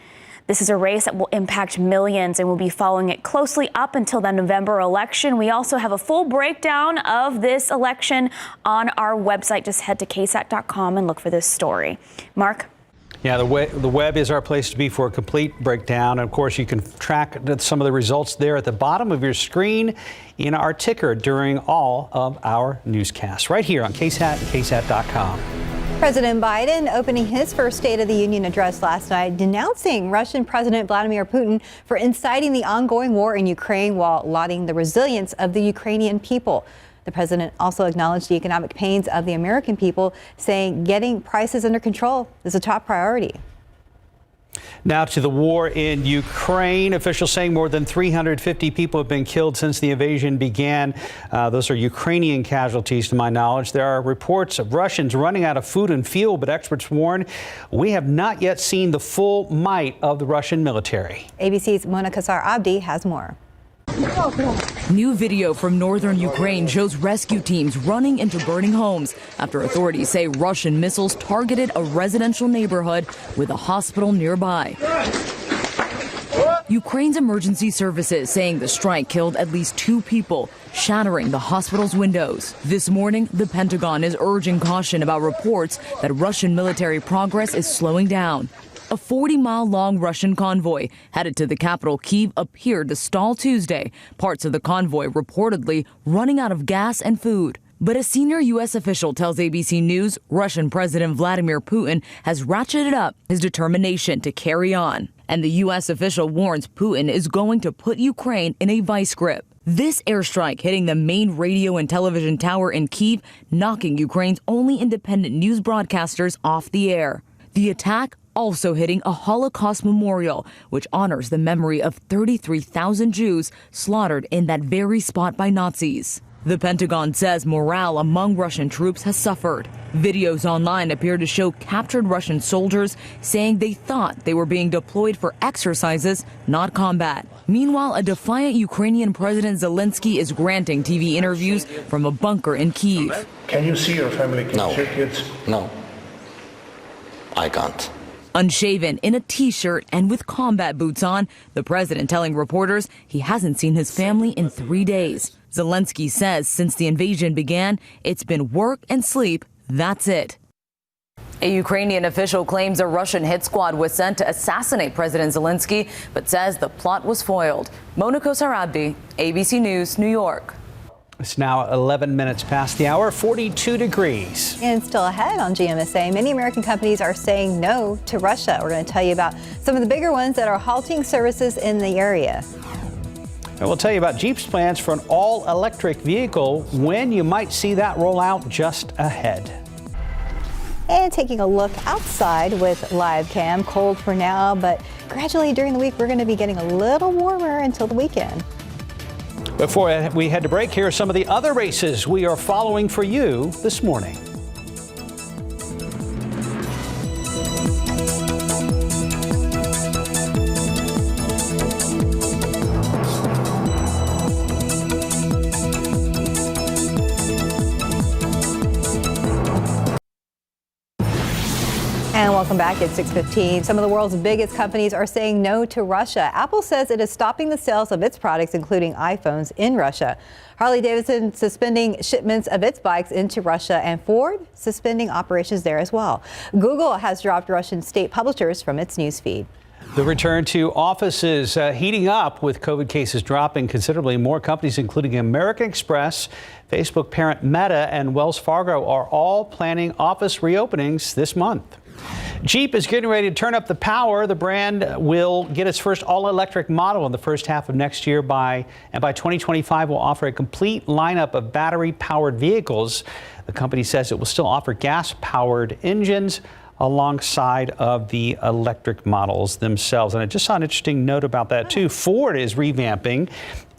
Speaker 5: This is a race that will impact millions, and we'll be following it closely up until the November election. We also have a full breakdown of this election on our website. Just head to KSAT.com and look for this story. Mark?
Speaker 2: Yeah, the web is our place to be for a complete breakdown. And of course, you can track some of the results there at the bottom of your screen in our ticker during all of our newscasts right here on KSAT and KSAT.com.
Speaker 3: President Biden opening his first State of the Union address last night, denouncing Russian President Vladimir Putin for inciting the ongoing war in Ukraine while lauding the resilience of the Ukrainian people. The president also acknowledged the economic pains of the American people, saying getting prices under control is a top priority.
Speaker 2: Now to the war in Ukraine. Officials saying more than 350 people have been killed since the invasion began. Those are Ukrainian casualties, to my knowledge. There are reports of Russians running out of food and fuel, but experts warn we have not yet seen the full might of the Russian military.
Speaker 3: ABC's Mona Kassar-Abdi has more.
Speaker 11: New video from northern Ukraine shows rescue teams running into burning homes after authorities say Russian missiles targeted a residential neighborhood with a hospital nearby. Ukraine's emergency services saying the strike killed at least 2 people, shattering the hospital's windows. This morning, the Pentagon is urging caution about reports that Russian military progress is slowing down. A 40-mile-long Russian convoy headed to the capital, Kyiv, appeared to stall Tuesday, parts of the convoy reportedly running out of gas and food. But a senior U.S. official tells ABC News Russian President Vladimir Putin has ratcheted up his determination to carry on. And the U.S. official warns Putin is going to put Ukraine in a vice grip. This airstrike hitting the main radio and television tower in Kyiv, knocking Ukraine's only independent news broadcasters off the air. The attack also hitting a Holocaust memorial, which honors the memory of 33,000 Jews slaughtered in that very spot by Nazis. The Pentagon says morale among Russian troops has suffered. Videos online appear to show captured Russian soldiers saying they thought they were being deployed for exercises, not combat. Meanwhile, a defiant Ukrainian President Zelensky is granting TV interviews from a bunker in Kyiv.
Speaker 17: Can you see your family? Can you see your kids?
Speaker 23: No, I can't.
Speaker 11: Unshaven, in a T-shirt and with combat boots on, the president telling reporters he hasn't seen his family in 3 days. Zelensky says since the invasion began, it's been work and sleep. That's it. A Ukrainian official claims a Russian hit squad was sent to assassinate President Zelensky, but says the plot was foiled. Mona Kassar-Abdi, ABC News, New York.
Speaker 2: It's now 11 minutes past the hour, 42 degrees.
Speaker 3: And still ahead on GMSA, many American companies are saying no to Russia. We're going to tell you about some of the bigger ones that are halting services in the area.
Speaker 2: And we'll tell you about Jeep's plans for an all-electric vehicle, when you might see that roll out just ahead.
Speaker 3: And taking a look outside with live cam. Cold for now, but gradually during the week, we're going to be getting a little warmer until the weekend.
Speaker 2: Before we head to break, here are some of the other races we are following for you this morning.
Speaker 3: And welcome back at 6:15. Some of the world's biggest companies are saying no to Russia. Apple says it is stopping the sales of its products, including iPhones, in Russia. Harley-Davidson suspending shipments of its bikes into Russia, and Ford suspending operations there as well. Google has dropped Russian state publishers from its newsfeed.
Speaker 2: The return to offices heating up with COVID cases dropping considerably. More companies, including American Express, Facebook parent Meta, and Wells Fargo, are all planning office reopenings this month. Jeep is getting ready to turn up the power. The brand will get its first all-electric model in the first half of next year. By 2025 will offer a complete lineup of battery-powered vehicles. The company says it will still offer gas-powered engines alongside of the electric models themselves. And I just saw an interesting note about that too. Ford is revamping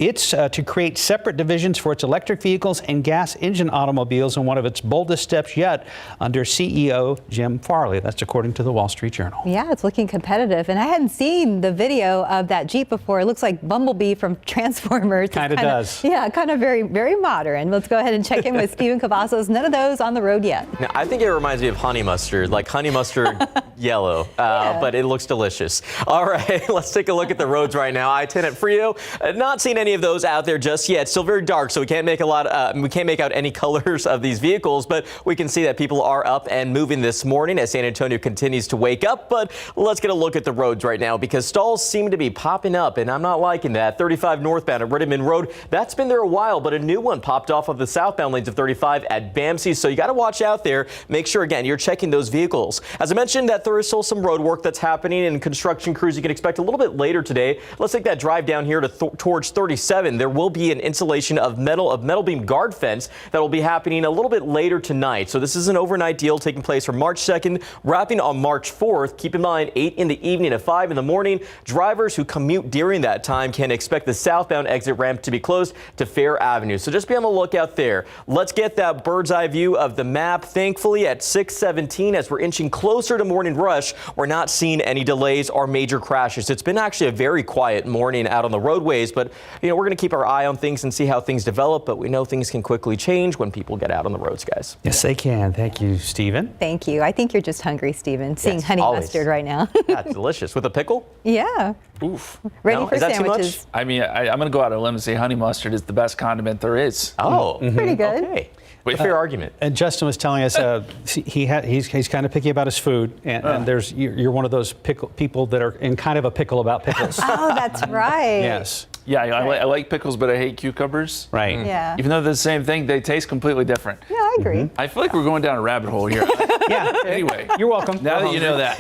Speaker 2: its to create separate divisions for its electric vehicles and gas engine automobiles in one of its boldest steps yet under CEO Jim Farley. That's according to the Wall Street Journal.
Speaker 3: Yeah, it's looking competitive. And I hadn't seen the video of that Jeep before. It looks like Bumblebee from Transformers.
Speaker 2: Kind of does.
Speaker 3: Yeah, kind of very, very modern. Let's go ahead and check in with Stephen Cavazos. None of those on the road yet.
Speaker 21: Now, I think it reminds me of honey mustard. Like honey mustard yellow, but it looks delicious. All right, let's take a look at the roads right now. I-10 at Frio, not seeing any of those out there just yet. Still very dark, so we can't make out any colors of these vehicles, but we can see that people are up and moving this morning as San Antonio continues to wake up. But let's get a look at the roads right now because stalls seem to be popping up, and I'm not liking that. 35 northbound at Rittiman Road, that's been there a while, but a new one popped off of the southbound lanes of 35 at Bamsey, so you got to watch out there. Make sure, again, you're checking those vehicles. As I mentioned, that there is still some road work that's happening and construction crews you can expect a little bit later today. Let's take that drive down here towards 37. There will be an installation of metal beam guard fence that will be happening a little bit later tonight. So this is an overnight deal taking place from March 2nd, wrapping on March 4th. Keep in mind, 8 in the evening to 5 in the morning. Drivers who commute during that time can expect the southbound exit ramp to be closed to Fair Avenue. So just be on the lookout there. Let's get that bird's eye view of the map. Thankfully, at 6:17, as we're inching closer to morning rush, we're not seeing any delays or major crashes. It's been actually a very quiet morning out on the roadways, but we're going to keep our eye on things and see how things develop. But we know things can quickly change when people get out on the roads, guys.
Speaker 2: Yes, they can. Thank you, Stephen.
Speaker 3: Thank you. I think you're just hungry, Stephen, seeing honey mustard right now.
Speaker 21: Yeah, it's delicious. With a pickle?
Speaker 3: Yeah.
Speaker 4: Oof.
Speaker 3: Ready for
Speaker 21: is that
Speaker 3: sandwiches.
Speaker 21: too much?
Speaker 4: I mean, I'm going to go out on a limb and say honey mustard is the best condiment there is.
Speaker 21: Oh,
Speaker 3: pretty good.
Speaker 21: Okay. Wait, fair argument.
Speaker 2: And Justin was telling us he's kind of picky about his food, and you're one of those people that are in kind of a pickle about pickles.
Speaker 3: Oh, that's right.
Speaker 2: Yes.
Speaker 4: Yeah, I like pickles, but I hate cucumbers.
Speaker 2: Right.
Speaker 3: Yeah.
Speaker 4: Even though they're the same thing, they taste completely different.
Speaker 3: Yeah, I agree.
Speaker 4: I feel like we're going down a rabbit hole here.
Speaker 2: Yeah.
Speaker 4: Anyway,
Speaker 2: You're welcome.
Speaker 4: now that you know that,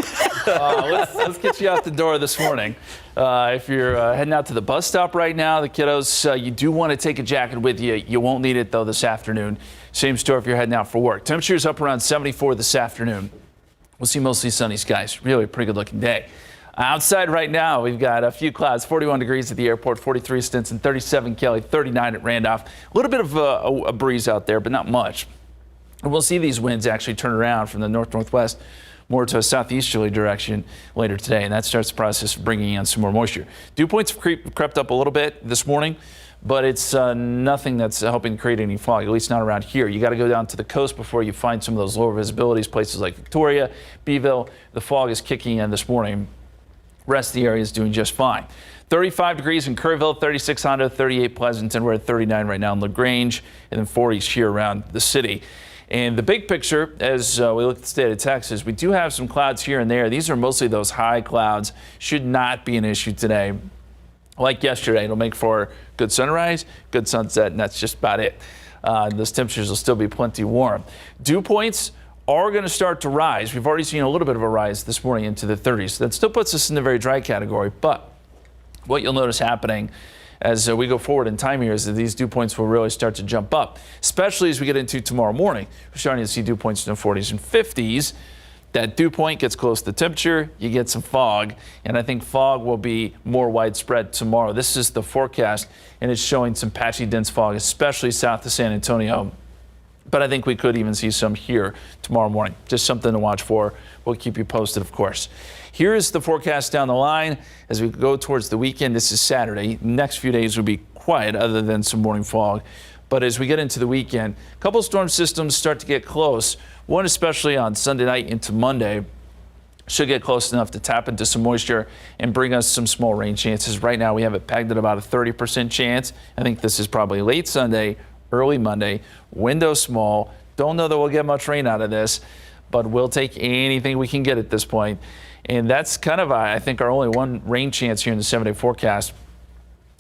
Speaker 4: let's get you out the door this morning. If you're heading out to the bus stop right now, the kiddos, you do want to take a jacket with you. You won't need it, though, this afternoon. Same story if you're heading out for work. Temperatures up around 74 this afternoon. We'll see mostly sunny skies. Really a pretty good-looking day. Outside right now, we've got a few clouds, 41 degrees at the airport, 43 Stinson, 37 Kelly, 39 at Randolph. A little bit of a breeze out there, but not much. And we'll see these winds actually turn around from the north-northwest more to a southeasterly direction later today, and that starts the process of bringing in some more moisture. Dew points have crept up a little bit this morning, but it's nothing that's helping create any fog, at least not around here. You got to go down to the coast before you find some of those lower visibilities, places like Victoria, Beeville. The fog is kicking in this morning. Rest of the area is doing just fine. 35 degrees in Kerrville, 36 Hondo, 38 Pleasanton. We're at 39 right now in LaGrange, and then 40s here around the city. And the big picture, as we look at the state of Texas, we do have some clouds here and there. These are mostly those high clouds. Should not be an issue today. Like yesterday, it'll make for good sunrise, good sunset, and that's just about it. Those temperatures will still be plenty warm. Dew points are going to start to rise. We've already seen a little bit of a rise this morning into the 30s. That still puts us in the very dry category, but what you'll notice happening as we go forward in time here is that these dew points will really start to jump up, especially as we get into tomorrow morning. We're starting to see dew points in the 40s and 50s. That dew point gets close to the temperature, you get some fog, and I think fog will be more widespread tomorrow. This is the forecast, and it's showing some patchy dense fog, especially south of San Antonio. But I think we could even see some here tomorrow morning. Just something to watch for. We'll keep you posted, of course. Here is the forecast down the line as we go towards the weekend. This is Saturday. Next few days will be quiet other than some morning fog. But as we get into the weekend, a couple storm systems start to get close. One especially on Sunday night into Monday should get close enough to tap into some moisture and bring us some small rain chances. Right now we have it pegged at about a 30% chance. I think this is probably late Sunday, early Monday. Window small. Don't know that we'll get much rain out of this, but we'll take anything we can get at this point. And that's kind of, I think, our only one rain chance here in the 7-day forecast.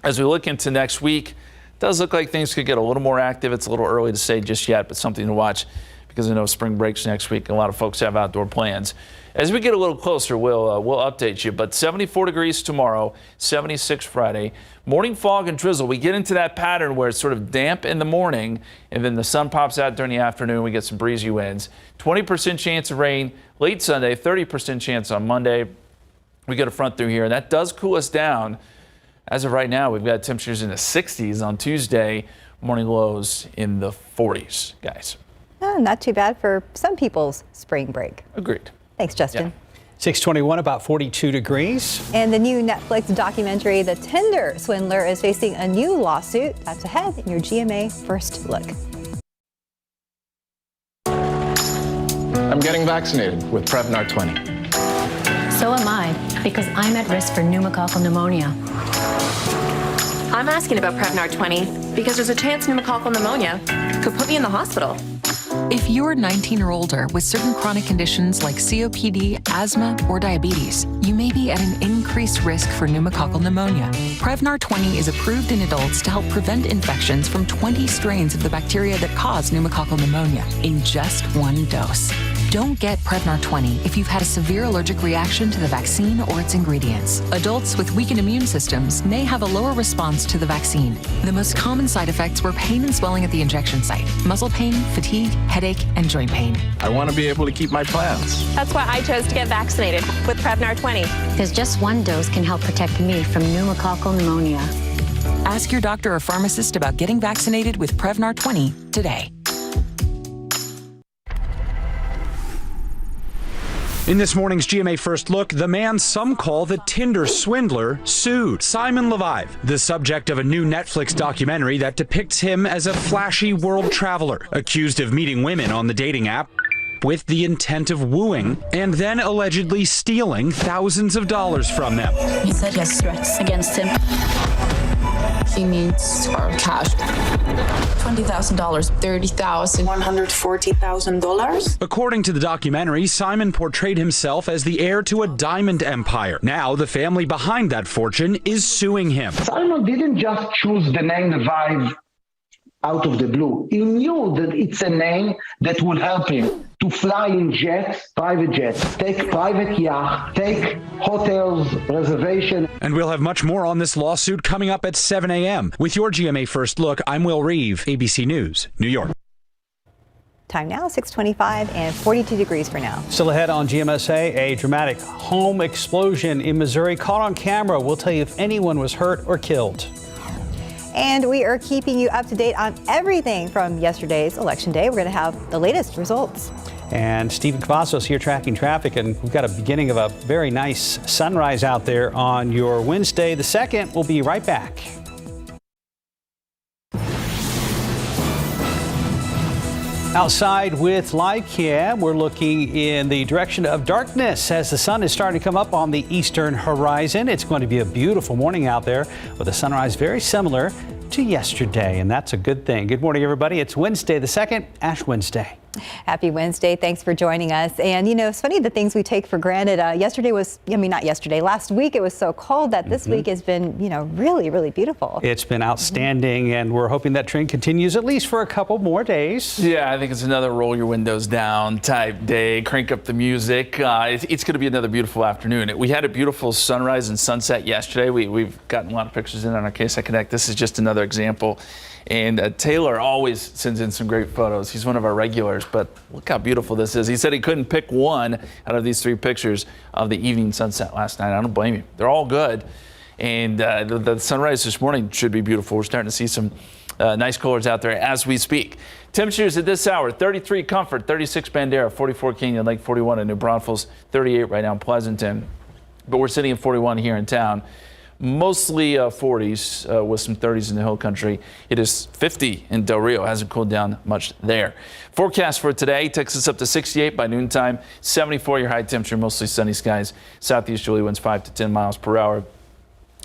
Speaker 4: As we look into next week, it does look like things could get a little more active. It's a little early to say just yet, but something to watch because I know spring breaks next week. A lot of folks have outdoor plans. As we get a little closer, we'll update you. But 74 degrees tomorrow, 76 Friday. Morning fog and drizzle. We get into that pattern where it's sort of damp in the morning, and then the sun pops out during the afternoon. We get some breezy winds. 20% chance of rain late Sunday, 30% chance on Monday. We get a front through here, and that does cool us down. As of right now, we've got temperatures in the 60s on Tuesday, morning lows in the 40s, guys.
Speaker 3: Oh, not too bad for some people's spring break.
Speaker 4: Agreed.
Speaker 3: Thanks, Justin.
Speaker 4: Yeah.
Speaker 2: 621, about 42 degrees.
Speaker 3: And the new Netflix documentary, The Tinder Swindler, is facing a new lawsuit. That's ahead in your GMA First Look.
Speaker 1: I'm getting vaccinated with Prevnar 20.
Speaker 12: So am I, because I'm at risk for pneumococcal pneumonia.
Speaker 13: I'm asking about Prevnar 20 because there's a chance pneumococcal pneumonia could put me in the hospital.
Speaker 24: If you're 19 or older with certain chronic conditions like COPD, asthma, or diabetes, you may be at an increased risk for pneumococcal pneumonia. Prevnar 20 is approved in adults to help prevent infections from 20 strains of the bacteria that cause pneumococcal pneumonia in just one dose. Don't get Prevnar 20 if you've had a severe allergic reaction to the vaccine or its ingredients. Adults with weakened immune systems may have a lower response to the vaccine. The most common side effects were pain and swelling at the injection site, muscle pain, fatigue, headache, and joint pain.
Speaker 1: I want to be able to keep my plans.
Speaker 13: That's why I chose to get vaccinated with Prevnar 20.
Speaker 12: Because just one dose can help protect me from pneumococcal pneumonia.
Speaker 24: Ask your doctor or pharmacist about getting vaccinated with Prevnar 20 today.
Speaker 25: In this morning's GMA First Look, the man some call the Tinder swindler sued. Simon Levive, the subject of a new Netflix documentary that depicts him as a flashy world traveler, accused of meeting women on the dating app with the intent of wooing and then allegedly stealing thousands of dollars from them.
Speaker 26: He said he has threats against him. He needs our cash. $20,000, $30,000, $140,000.
Speaker 25: According to the documentary, Simon portrayed himself as the heir to a diamond empire. Now, the family behind that fortune is suing him.
Speaker 27: Simon didn't just choose the name Levive out of the blue. He knew that it's a name that would help him to fly in jets, private jets, take private yacht, take hotels, reservation.
Speaker 25: And we'll have much more on this lawsuit coming up at 7 a.m. With your GMA First Look, I'm Will Reeve, ABC News, New York.
Speaker 3: Time now, 6:25 and 42 degrees for now.
Speaker 2: Still ahead on GMSA, a dramatic home explosion in Missouri caught on camera. We'll tell you if anyone was hurt or killed.
Speaker 3: And we are keeping you up to date on everything from yesterday's Election Day. We're going to have the latest results.
Speaker 2: And Stephen Cavazos here tracking traffic, and we've got a beginning of a very nice sunrise out there on your Wednesday the 2nd. We'll be right back. Outside with live cam, we're looking in the direction of darkness as the sun is starting to come up on the eastern horizon. It's going to be a beautiful morning out there with a sunrise very similar to yesterday, and that's a good thing. Good morning, everybody. It's Wednesday the 2nd, Ash Wednesday.
Speaker 3: Happy Wednesday. Thanks for joining us. And, you know, it's funny the things we take for granted. Last week it was so cold that this week has been, really, really beautiful.
Speaker 2: It's been outstanding, and we're hoping that trend continues at least for a couple more days.
Speaker 4: Yeah, I think it's another roll your windows down type day, crank up the music. It's going to be another beautiful afternoon. We had a beautiful sunrise and sunset yesterday. We've gotten a lot of pictures in on our KSAT Connect. This is just another example. And Taylor always sends in some great photos. He's one of our regulars, but look how beautiful this is. He said he couldn't pick one out of these 3 pictures of the evening sunset last night. I don't blame you. They're all good. And the sunrise this morning should be beautiful. We're starting to see some nice colors out there as we speak. Temperatures at this hour, 33 Comfort, 36 Bandera, 44 Canyon Lake, 41 in New Braunfels, 38 right now in Pleasanton. But we're sitting at 41 here in town. Mostly 40s with some 30s in the hill country. It is 50 in Del Rio. Hasn't cooled down much there. Forecast for today takes us up to 68 by noontime, 74 your high temperature, mostly sunny skies. Southeasterly winds 5 to 10 miles per hour.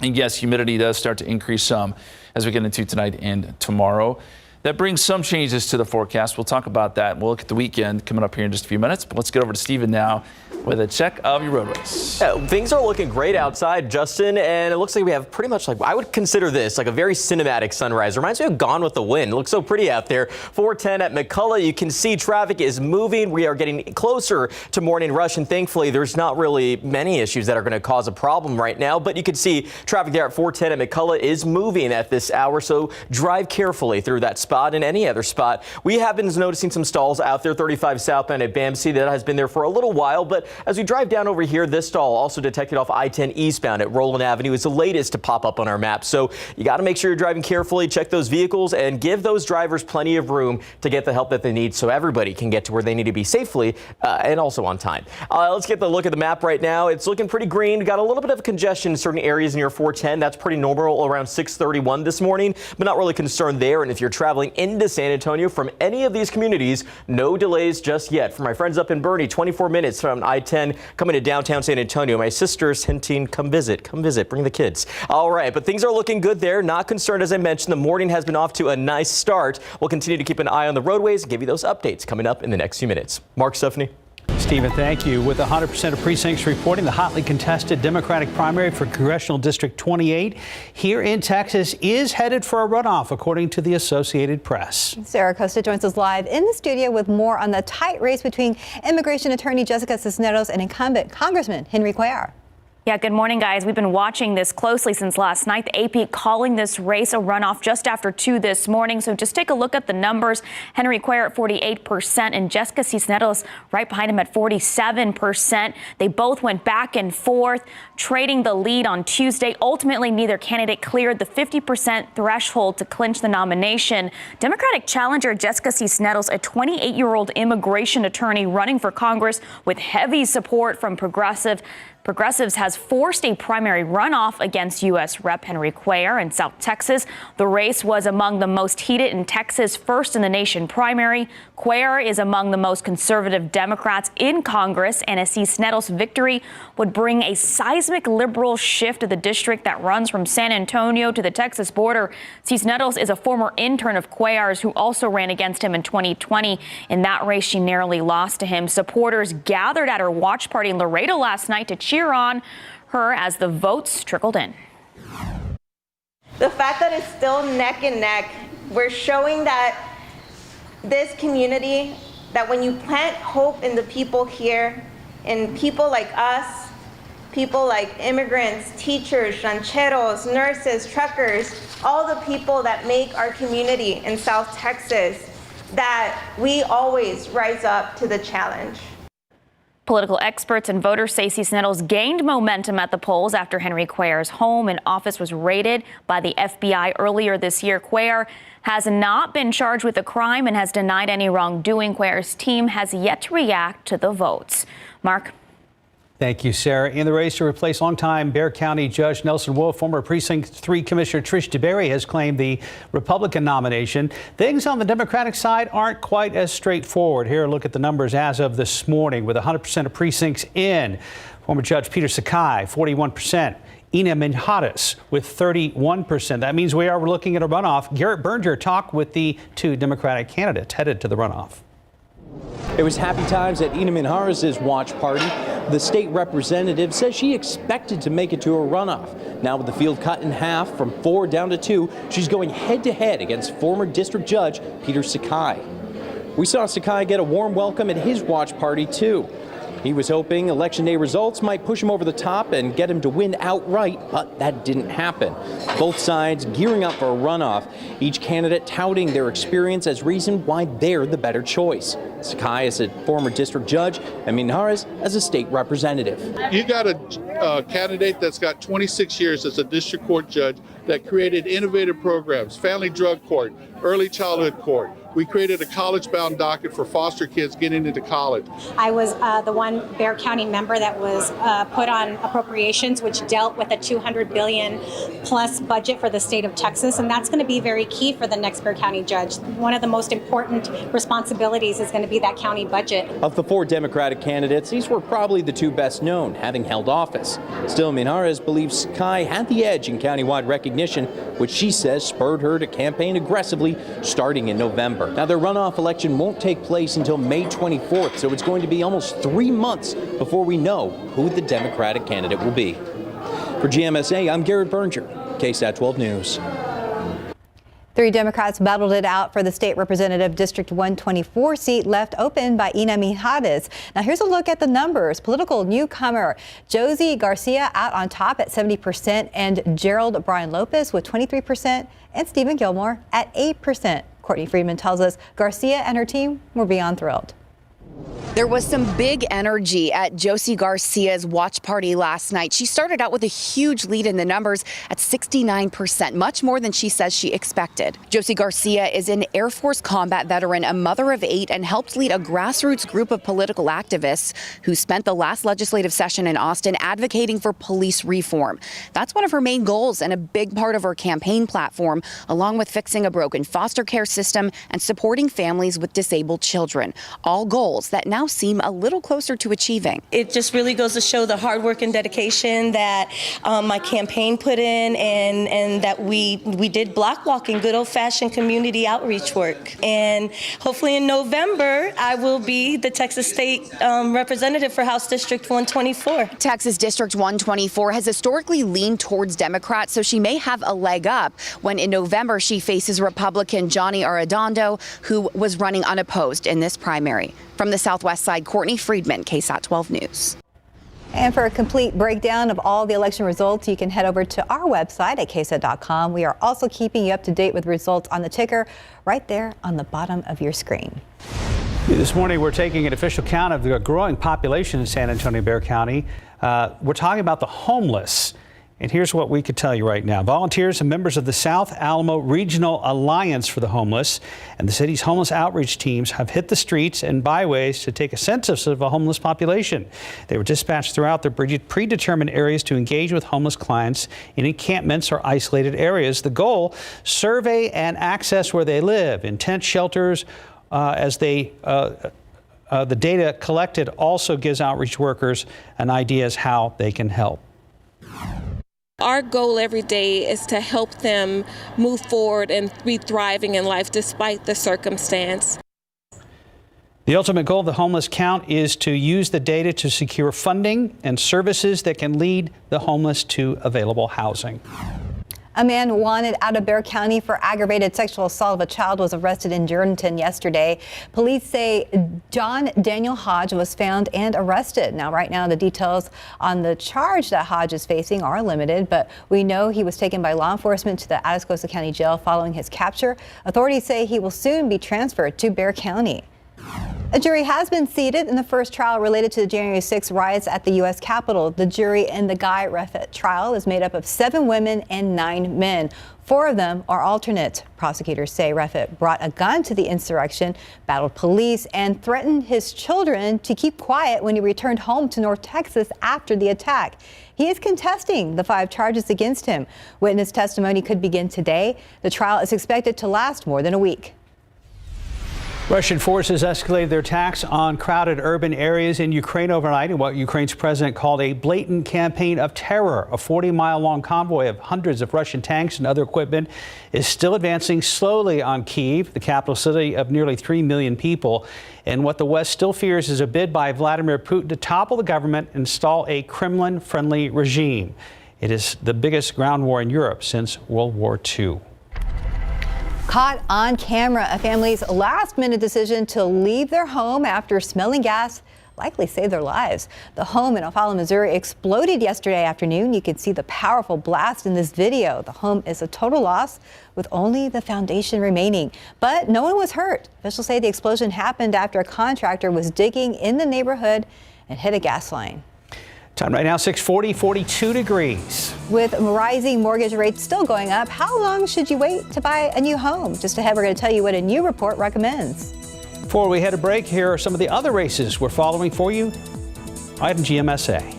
Speaker 4: And yes, humidity does start to increase some as we get into tonight and tomorrow. That brings some changes to the forecast. We'll talk about that. We'll look at the weekend coming up here in just a few minutes. But let's get over to Stephen now with a check of your roadways.
Speaker 21: Yeah, things are looking great outside, Justin, and it looks like we have pretty much I would consider this like a very cinematic sunrise. Reminds me of Gone with the Wind. It looks so pretty out there. 410 at McCullough. You can see traffic is moving. We are getting closer to morning rush, and thankfully there's not really many issues that are going to cause a problem right now. But you can see traffic there at 410 at McCullough is moving at this hour, so drive carefully through that spot and any other spot. We have been noticing some stalls out there, 35 southbound at BAMC. That has been there for a little while, but as we drive down over here, this stall also detected off I-10 eastbound at Roland Avenue is the latest to pop up on our map. So you got to make sure you're driving carefully, check those vehicles, and give those drivers plenty of room to get the help that they need so everybody can get to where they need to be safely and also on time. Let's get the look at the map right now. It's looking pretty green. Got a little bit of congestion in certain areas near 410. That's pretty normal around 631 this morning, but not really concerned there. And if you're traveling into San Antonio from any of these communities, no delays just yet. For my friends up in Bernie, 24 minutes from I-10 coming to downtown San Antonio. My sister's hinting, come visit, bring the kids. All right, but things are looking good there. Not concerned, as I mentioned. The morning has been off to a nice start. We'll continue to keep an eye on the roadways and give you those updates coming up in the next few minutes. Mark, Stephanie.
Speaker 2: Stephen, thank you. With 100% of precincts reporting the hotly contested Democratic primary for Congressional District 28 here in Texas is headed for a runoff, according to the Associated Press.
Speaker 3: Sarah Costa joins us live in the studio with more on the tight race between immigration attorney Jessica Cisneros and incumbent Congressman Henry Cuellar.
Speaker 5: Yeah, good morning, guys. We've been watching this closely since last night. The AP calling this race a runoff just after 2 this morning. So just take a look at the numbers. Henry Cuellar at 48% and Jessica Cisneros right behind him at 47%. They both went back and forth, trading the lead on Tuesday. Ultimately, neither candidate cleared the 50% threshold to clinch the nomination. Democratic challenger Jessica Cisneros, a 28-year-old immigration attorney running for Congress with heavy support from Progressives, has forced a primary runoff against U.S. Rep. Henry Cuellar in South Texas. The race was among the most heated in Texas' first in the nation primary. Cuellar is among the most conservative Democrats in Congress, and a Cisneros victory would bring a seismic liberal shift to the district that runs from San Antonio to the Texas border. Cisneros is a former intern of Cuellar's who also ran against him in 2020. In that race, she narrowly lost to him. Supporters gathered at her watch party in Laredo last night to cheer on her as the votes trickled in.
Speaker 22: The fact that it's still neck and neck, we're showing that this community, that when you plant hope in the people here, in people like us, people like immigrants, teachers, rancheros, nurses, truckers, all the people that make our community in South Texas, that we always rise up to the challenge.
Speaker 5: Political experts and voters say Cisneros gained momentum at the polls after Henry Cuellar's home and office was raided by the FBI earlier this year. Cuellar has not been charged with a crime and has denied any wrongdoing. Cuellar's team has yet to react to the votes. Mark.
Speaker 2: Thank you, Sarah. In the race to replace longtime Bexar County Judge Nelson Wolff, former Precinct 3 Commissioner Trish DeBerry has claimed the Republican nomination. Things on the Democratic side aren't quite as straightforward. Here, a look at the numbers as of this morning. With 100% of precincts in, former Judge Peter Sakai, 41%. Ina Minjadas with 31%. That means we are looking at a runoff. Garrett Berger talked with the two Democratic candidates headed to the runoff.
Speaker 6: It was happy times at Ina Minjadas' watch party. The state representative says she expected to make it to a runoff. Now with the field cut in half from 4 down to 2, she's going head-to-head against former district judge Peter Sakai. We saw Sakai get a warm welcome at his watch party too. He was hoping Election Day results might push him over the top and get him to win outright, but that didn't happen. Both sides gearing up for a runoff, each candidate touting their experience as reason why they're the better choice. Sakai as a former district judge and Minjadas as a state representative.
Speaker 10: You got a candidate that's got 26 years as a district court judge that created innovative programs, family drug court, early childhood court. We created a college-bound docket for foster kids getting into college.
Speaker 14: I was the one Bexar County member that was put on appropriations, which dealt with a $200 billion plus budget for the state of Texas, and that's going to be very key for the next Bexar County judge. One of the most important responsibilities is going to be that county budget.
Speaker 6: Of the 4 Democratic candidates, these were probably the 2 best known, having held office. Still, Minjadas believes Sakai had the edge in countywide recognition, which she says spurred her to campaign aggressively starting in November. Now, their runoff election won't take place until May 24th, so it's going to be almost 3 months before we know who the Democratic candidate will be. For GMSA, I'm Garrett Berger, KSAT 12 News.
Speaker 3: 3 Democrats battled it out for the state representative District 124 seat left open by Ina Minjadas. Now here's a look at the numbers. Political newcomer Josie Garcia out on top at 70% and Gerald Brian Lopez with 23% and Stephen Gilmore at 8%. Courtney Friedman tells us Garcia and her team were beyond thrilled.
Speaker 7: There was some big energy at Josie Garcia's watch party last night. She started out with a huge lead in the numbers at 69%, much more than she says she expected. Josie Garcia is an Air Force combat veteran, a mother of 8, and helped lead a grassroots group of political activists who spent the last legislative session in Austin advocating for police reform. That's one of her main goals and a big part of her campaign platform, along with fixing a broken foster care system and supporting families with disabled children. All goals that now seem a little closer to achieving.
Speaker 8: It just really goes to show the hard work and dedication that my campaign put in, and that we did block walking, good old-fashioned community outreach work. And hopefully in November, I will be the Texas State representative for House District 124.
Speaker 7: Texas District 124 has historically leaned towards Democrats, so she may have a leg up when in November she faces Republican Johnny Arredondo, who was running unopposed in this primary. From the Southwest Side, Courtney Friedman, KSAT 12 News.
Speaker 3: And for a complete breakdown of all the election results, you can head over to our website at KSAT.com. We are also keeping you up to date with results on the ticker right there on the bottom of your screen.
Speaker 2: This morning, we're taking an official count of the growing population in San Antonio, Bexar County. We're talking about the homeless. And here's what we could tell you right now. Volunteers and members of the South Alamo Regional Alliance for the Homeless and the city's homeless outreach teams have hit the streets and byways to take a census of a homeless population. They were dispatched throughout the predetermined areas to engage with homeless clients in encampments or isolated areas. The goal, survey and access where they live in tent shelters the data collected also gives outreach workers an idea as how they can help.
Speaker 15: Our goal every day is to help them move forward and be thriving in life despite the circumstance.
Speaker 2: The ultimate goal of the homeless count is to use the data to secure funding and services that can lead the homeless to available housing.
Speaker 3: A man wanted out of Bexar County for aggravated sexual assault of a child was arrested in Jordanton yesterday. Police say John Daniel Hodge was found and arrested. Now, right now, the details on the charge that Hodge is facing are limited, but we know he was taken by law enforcement to the Atascosa County Jail following his capture. Authorities say he will soon be transferred to Bexar County. A jury has been seated in the first trial related to the January 6 riots at the U.S. Capitol. The jury in the Guy Reffitt trial is made up of 7 women and 9 men. 4 of them are alternates. Prosecutors say Reffitt brought a gun to the insurrection, battled police, and threatened his children to keep quiet when he returned home to North Texas after the attack. He is contesting the 5 charges against him. Witness testimony could begin today. The trial is expected to last more than a week.
Speaker 2: Russian forces escalated their attacks on crowded urban areas in Ukraine overnight in what Ukraine's president called a blatant campaign of terror. A 40-mile-long convoy of hundreds of Russian tanks and other equipment is still advancing slowly on Kyiv, the capital city of nearly 3 million people. And what the West still fears is a bid by Vladimir Putin to topple the government and install a Kremlin-friendly regime. It is the biggest ground war in Europe since World War II.
Speaker 3: Caught on camera, a family's last-minute decision to leave their home after smelling gas likely saved their lives. The home in O'Fallon, Missouri exploded yesterday afternoon. You can see the powerful blast in this video. The home is a total loss with only the foundation remaining. But no one was hurt. Officials say the explosion happened after a contractor was digging in the neighborhood and hit a gas line.
Speaker 2: Time right now, 6:40, 42 degrees.
Speaker 3: With rising mortgage rates still going up, how long should you wait to buy a new home? Just ahead, we're going to tell you what a new report recommends.
Speaker 2: Before we head a break, here are some of the other races we're following for you right in GMSA.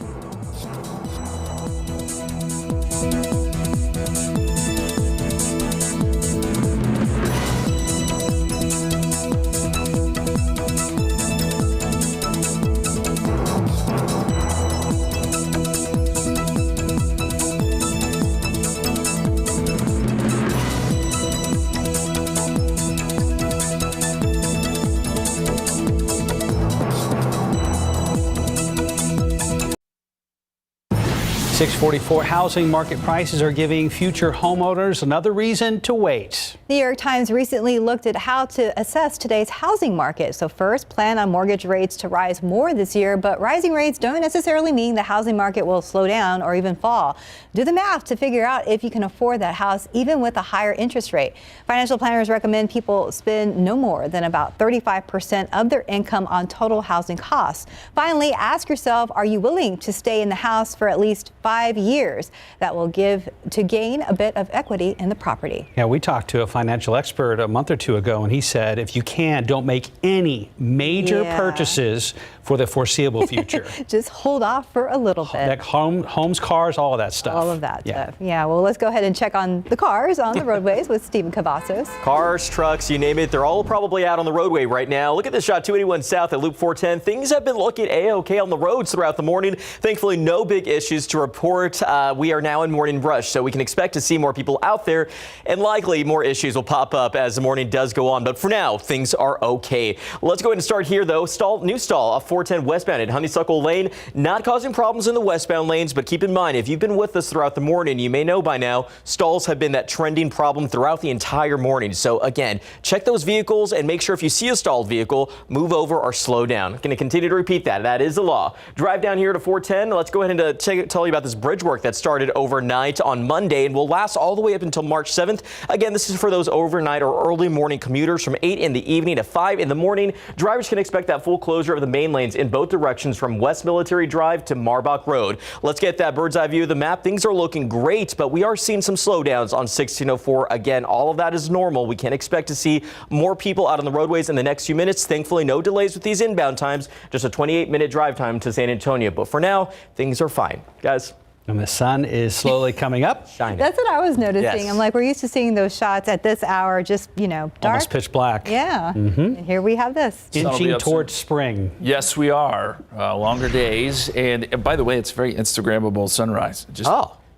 Speaker 2: 644, housing market prices are giving future homeowners another reason to wait.
Speaker 3: The New York Times recently looked at how to assess today's housing market. So first, plan on mortgage rates to rise more this year, but rising rates don't necessarily mean the housing market will slow down or even fall. Do the math to figure out if you can afford that house even with a higher interest rate. Financial planners recommend people spend no more than about 35% of their income on total housing costs. Finally, ask yourself, are you willing to stay in the house for at least 5 years? That will give to gain a bit of equity in the property.
Speaker 2: Yeah, we talked to a financial expert a month or two ago, and he said if you can, don't make any major purchases for the foreseeable future.
Speaker 3: Just hold off for a little bit.
Speaker 2: Like homes, cars, all of that stuff.
Speaker 3: All of that stuff. Yeah, well, let's go ahead and check on the cars on the roadways with Stephen Cavazos.
Speaker 21: Cars, trucks, you name it, they're all probably out on the roadway right now. Look at this shot, 281 south at Loop 410. Things have been looking A-OK on the roads throughout the morning. Thankfully, no big issues to report. We are now in morning rush, so we can expect to see more people out there, and likely more issues will pop up as the morning does go on. But for now, things are okay. Let's go ahead and start here, though. New stall off 410 westbound at Honeysuckle Lane. Not causing problems in the westbound lanes, but keep in mind, if you've been with us throughout the morning, you may know by now, stalls have been that trending problem throughout the entire morning. So again, check those vehicles and make sure if you see a stalled vehicle, move over or slow down. Going to continue to repeat that. That is the law. Drive down here to 410. Let's go ahead and tell you about this bridge work that started overnight on Monday and will last all the way up until March 7th. Again, this is for those overnight or early morning commuters from 8 in the evening to 5 in the morning. Drivers can expect that full closure of the main lanes in both directions from West Military Drive to Marbach Road. Let's get that bird's eye view of the map. Things are looking great, but we are seeing some slowdowns on 1604. Again, all of that is normal. We can expect to see more people out on the roadways in the next few minutes. Thankfully, no delays with these inbound times, just a 28-minute drive time to San Antonio. But for now, things are fine, guys.
Speaker 2: And the sun is slowly coming up.
Speaker 21: Shining.
Speaker 3: That's what I was noticing.
Speaker 21: Yes.
Speaker 3: I'm like, we're used to seeing those shots at this hour, just, dark.
Speaker 2: Almost pitch black.
Speaker 3: Yeah. And here we have this.
Speaker 2: Inching towards spring.
Speaker 4: Yes, we are. Longer days. And by the way, it's very Instagrammable sunrise. Just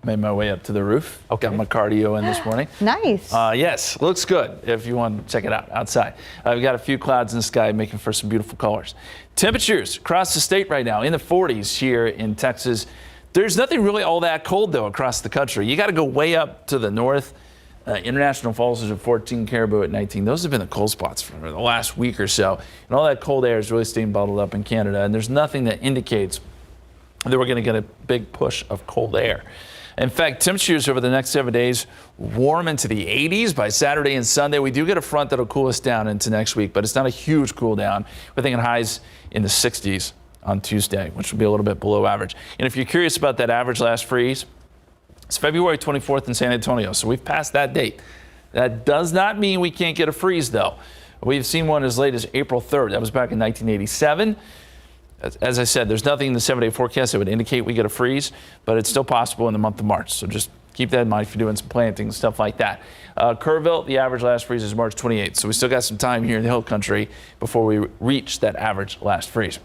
Speaker 4: made my way up to the roof. Got my cardio in this morning.
Speaker 3: Nice.
Speaker 4: Yes, looks good if you want to check it out outside. We've got a few clouds in the sky making for some beautiful colors. Temperatures across the state right now in the 40s here in Texas. There's nothing really all that cold, though, across the country. You got to go way up to the north. International Falls is at 14, Caribou at 19. Those have been the cold spots for the last week or so. And all that cold air is really staying bottled up in Canada. And there's nothing that indicates that we're going to get a big push of cold air. In fact, temperatures over the next 7 days warm into the 80s by Saturday and Sunday. We do get a front that'll cool us down into next week, but it's not a huge cool down. We're thinking highs in the 60s on Tuesday, which will be a little bit below average. And if you're curious about that average last freeze, it's February 24th in San Antonio, so we've passed that date. That does not mean we can't get a freeze, though. We've seen one as late as April 3rd. That was back in 1987. As I said, there's nothing in the 7-day forecast that would indicate we get a freeze, but it's still possible in the month of March. So just keep that in mind if you're doing some planting and stuff like that. Kerrville, the average last freeze is March 28th. So we still got some time here in the Hill Country before we reach that average last freeze.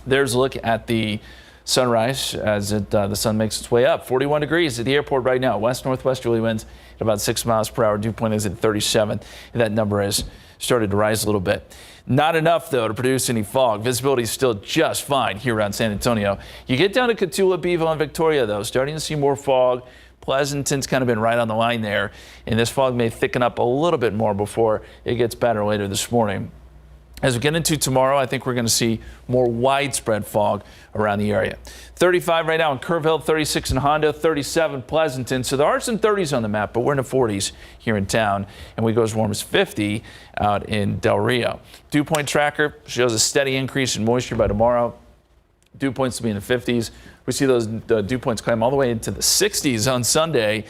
Speaker 4: There's a look at the sunrise as the sun makes its way up. 41 degrees at the airport right now. West-northwesterly winds at about 6 miles per hour. Dew point is at 37. And that number has started to rise a little bit. Not enough, though, to produce any fog. Visibility is still just fine here around San Antonio. You get down to Cotulla, Beeville, and Victoria, though, starting to see more fog. Pleasanton's kind of been right on the line there. And this fog may thicken up a little bit more before it gets better later this morning. As we get into tomorrow, I think we're going to see more widespread fog around the area. 35 right now in Kerrville, 36 in Hondo, 37 Pleasanton. So there are some 30s on the map, but we're in the 40s here in town, and we go as warm as 50 out in Del Rio. Dew point tracker shows a steady increase in moisture by tomorrow. Dew points will be in the 50s. We see those dew points climb all the way into the 60s on Sunday.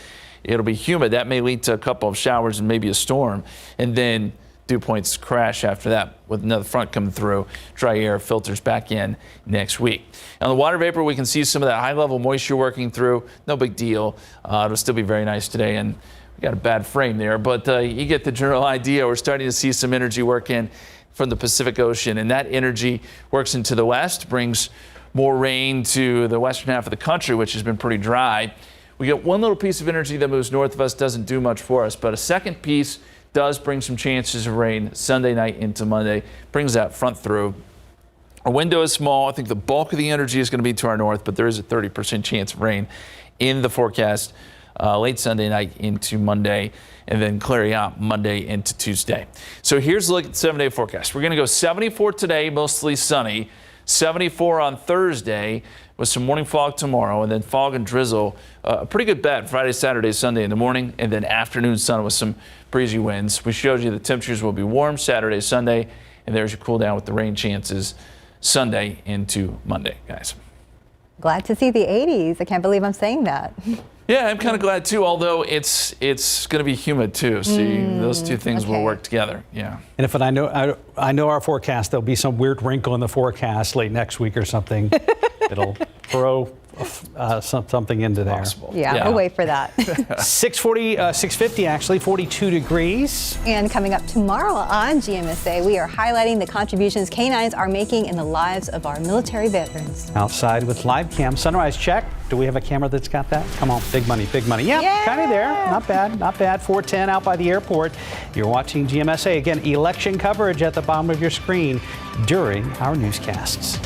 Speaker 4: It'll be humid. That may lead to a couple of showers and maybe a storm. And then dew points crash after that with another front coming through. Dry air filters back in next week. On the water vapor, we can see some of that high level moisture working through. No big deal. It'll still be very nice today, and we got a bad frame there, but you get the general idea. We're starting to see some energy work in from the Pacific Ocean, and that energy works into the west, brings more rain to the western half of the country, which has been pretty dry. We get one little piece of energy that moves north of us, doesn't do much for us, but a second piece does bring some chances of rain Sunday night into Monday, brings that front through. Our window is small. I think the bulk of the energy is going to be to our north, but there is a 30% chance of rain in the forecast late Sunday night into Monday, and then clearing out Monday into Tuesday. So here's a look at the 7-day forecast. We're going to go 74 today, mostly sunny, 74 on Thursday with some morning fog tomorrow, and then fog and drizzle. A pretty good bet Friday, Saturday, Sunday in the morning, and then afternoon sun with some breezy winds. We showed you the temperatures will be warm Saturday, Sunday, and there's your cool down with the rain chances Sunday into Monday, guys.
Speaker 3: Glad to see the 80s. I can't believe I'm saying that.
Speaker 4: Yeah, I'm kind of glad too, although it's going to be humid too. See, those two things will work together. Yeah.
Speaker 2: And if I know our forecast, there'll be some weird wrinkle in the forecast late next week or something. It'll throw something into there.
Speaker 3: Yeah, we'll wait for that.
Speaker 2: 650 actually, 42 degrees.
Speaker 3: And coming up tomorrow on GMSA, we are highlighting the contributions canines are making in the lives of our military veterans.
Speaker 2: Outside with live cam. Sunrise check. Do we have a camera that's got that? Come on, big money, big money. Yeah, kind of there. Not bad, not bad. 410 out by the airport. You're watching GMSA. Again, election coverage at the bottom of your screen during our newscasts.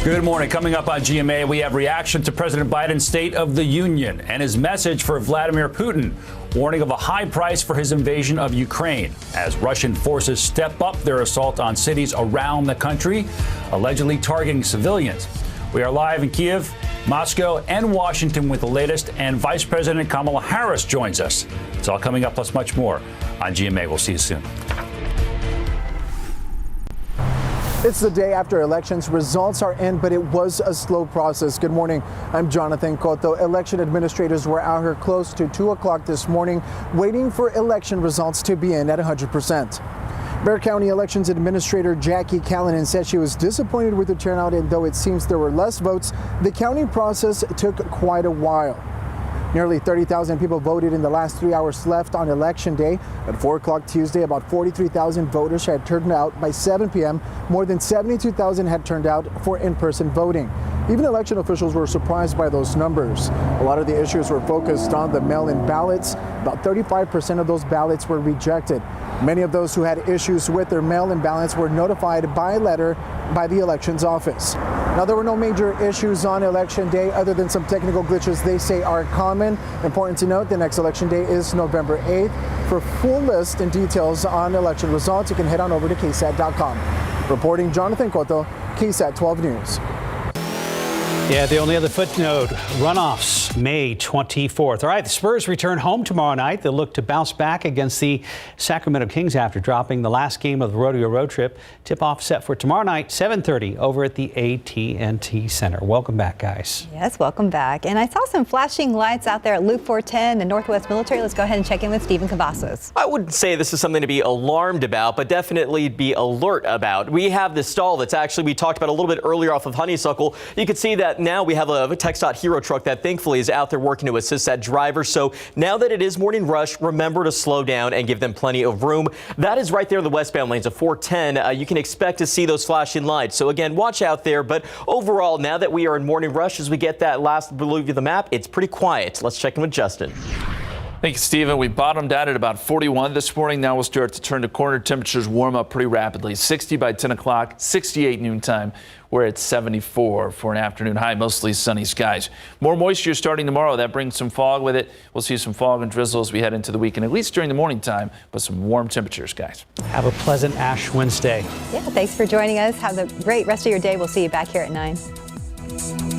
Speaker 9: Good morning. Coming up on GMA, we have reaction to President Biden's State of the Union and his message for Vladimir Putin, warning of a high price for his invasion of Ukraine as Russian forces step up their assault on cities around the country, allegedly targeting civilians. We are live in Kiev, Moscow, and Washington with the latest, and Vice President Kamala Harris joins us. It's all coming up, plus much more on GMA. We'll see you soon.
Speaker 16: It's the day after elections. Results are in, but it was a slow process. Good morning. I'm Jonathan Cotto. Election administrators were out here close to 2 o'clock this morning, waiting for election results to be in at 100%. Bexar County Elections Administrator Jackie Callanan said she was disappointed with the turnout, and though it seems there were less votes, the counting process took quite a while. Nearly 30,000 people voted in the last 3 hours left on Election Day. At 4 o'clock Tuesday, about 43,000 voters had turned out. By 7 p.m., more than 72,000 had turned out for in-person voting. Even election officials were surprised by those numbers. A lot of the issues were focused on the mail-in ballots. About 35% of those ballots were rejected. Many of those who had issues with their mail-in ballots were notified by letter by the elections office. Now, there were no major issues on Election Day other than some technical glitches they say are common. Important to note, the next Election Day is November 8th. For full list and details on election results, you can head on over to KSAT.com. Reporting Jonathan Cotto, KSAT 12 News.
Speaker 2: Yeah, the only other footnote, runoffs May 24th. All right, the Spurs return home tomorrow night. They'll look to bounce back against the Sacramento Kings after dropping the last game of the rodeo road trip. Tip-off set for tomorrow night, 7:30 over at the AT&T Center. Welcome back, guys.
Speaker 3: Yes, welcome back. And I saw some flashing lights out there at Loop 410 and Northwest Military. Let's go ahead and check in with Stephen Cavazos.
Speaker 21: I wouldn't say this is something to be alarmed about, but definitely be alert about. We have this stall that's actually, we talked about a little bit earlier off of Honeysuckle. You can see that now we have a TxDOT Hero truck that thankfully is out there working to assist that driver. So now that it is morning rush, remember to slow down and give them plenty of room. That is right there in the westbound lanes of 410. You can expect to see those flashing lights. So again, watch out there. But overall, now that we are in morning rush, as we get that last blue of the map, it's pretty quiet. Let's check in with Justin.
Speaker 4: Thank you, Stephen. We bottomed out at about 41 this morning. Now we'll start to turn the corner. Temperatures warm up pretty rapidly. 60 by 10 o'clock, 68 noontime. We're at 74 for an afternoon high, mostly sunny skies. More moisture starting tomorrow. That brings some fog with it. We'll see some fog and drizzle as we head into the weekend, at least during the morning time, but some warm temperatures, guys.
Speaker 2: Have a pleasant Ash Wednesday.
Speaker 3: Yeah, thanks for joining us. Have a great rest of your day. We'll see you back here at 9.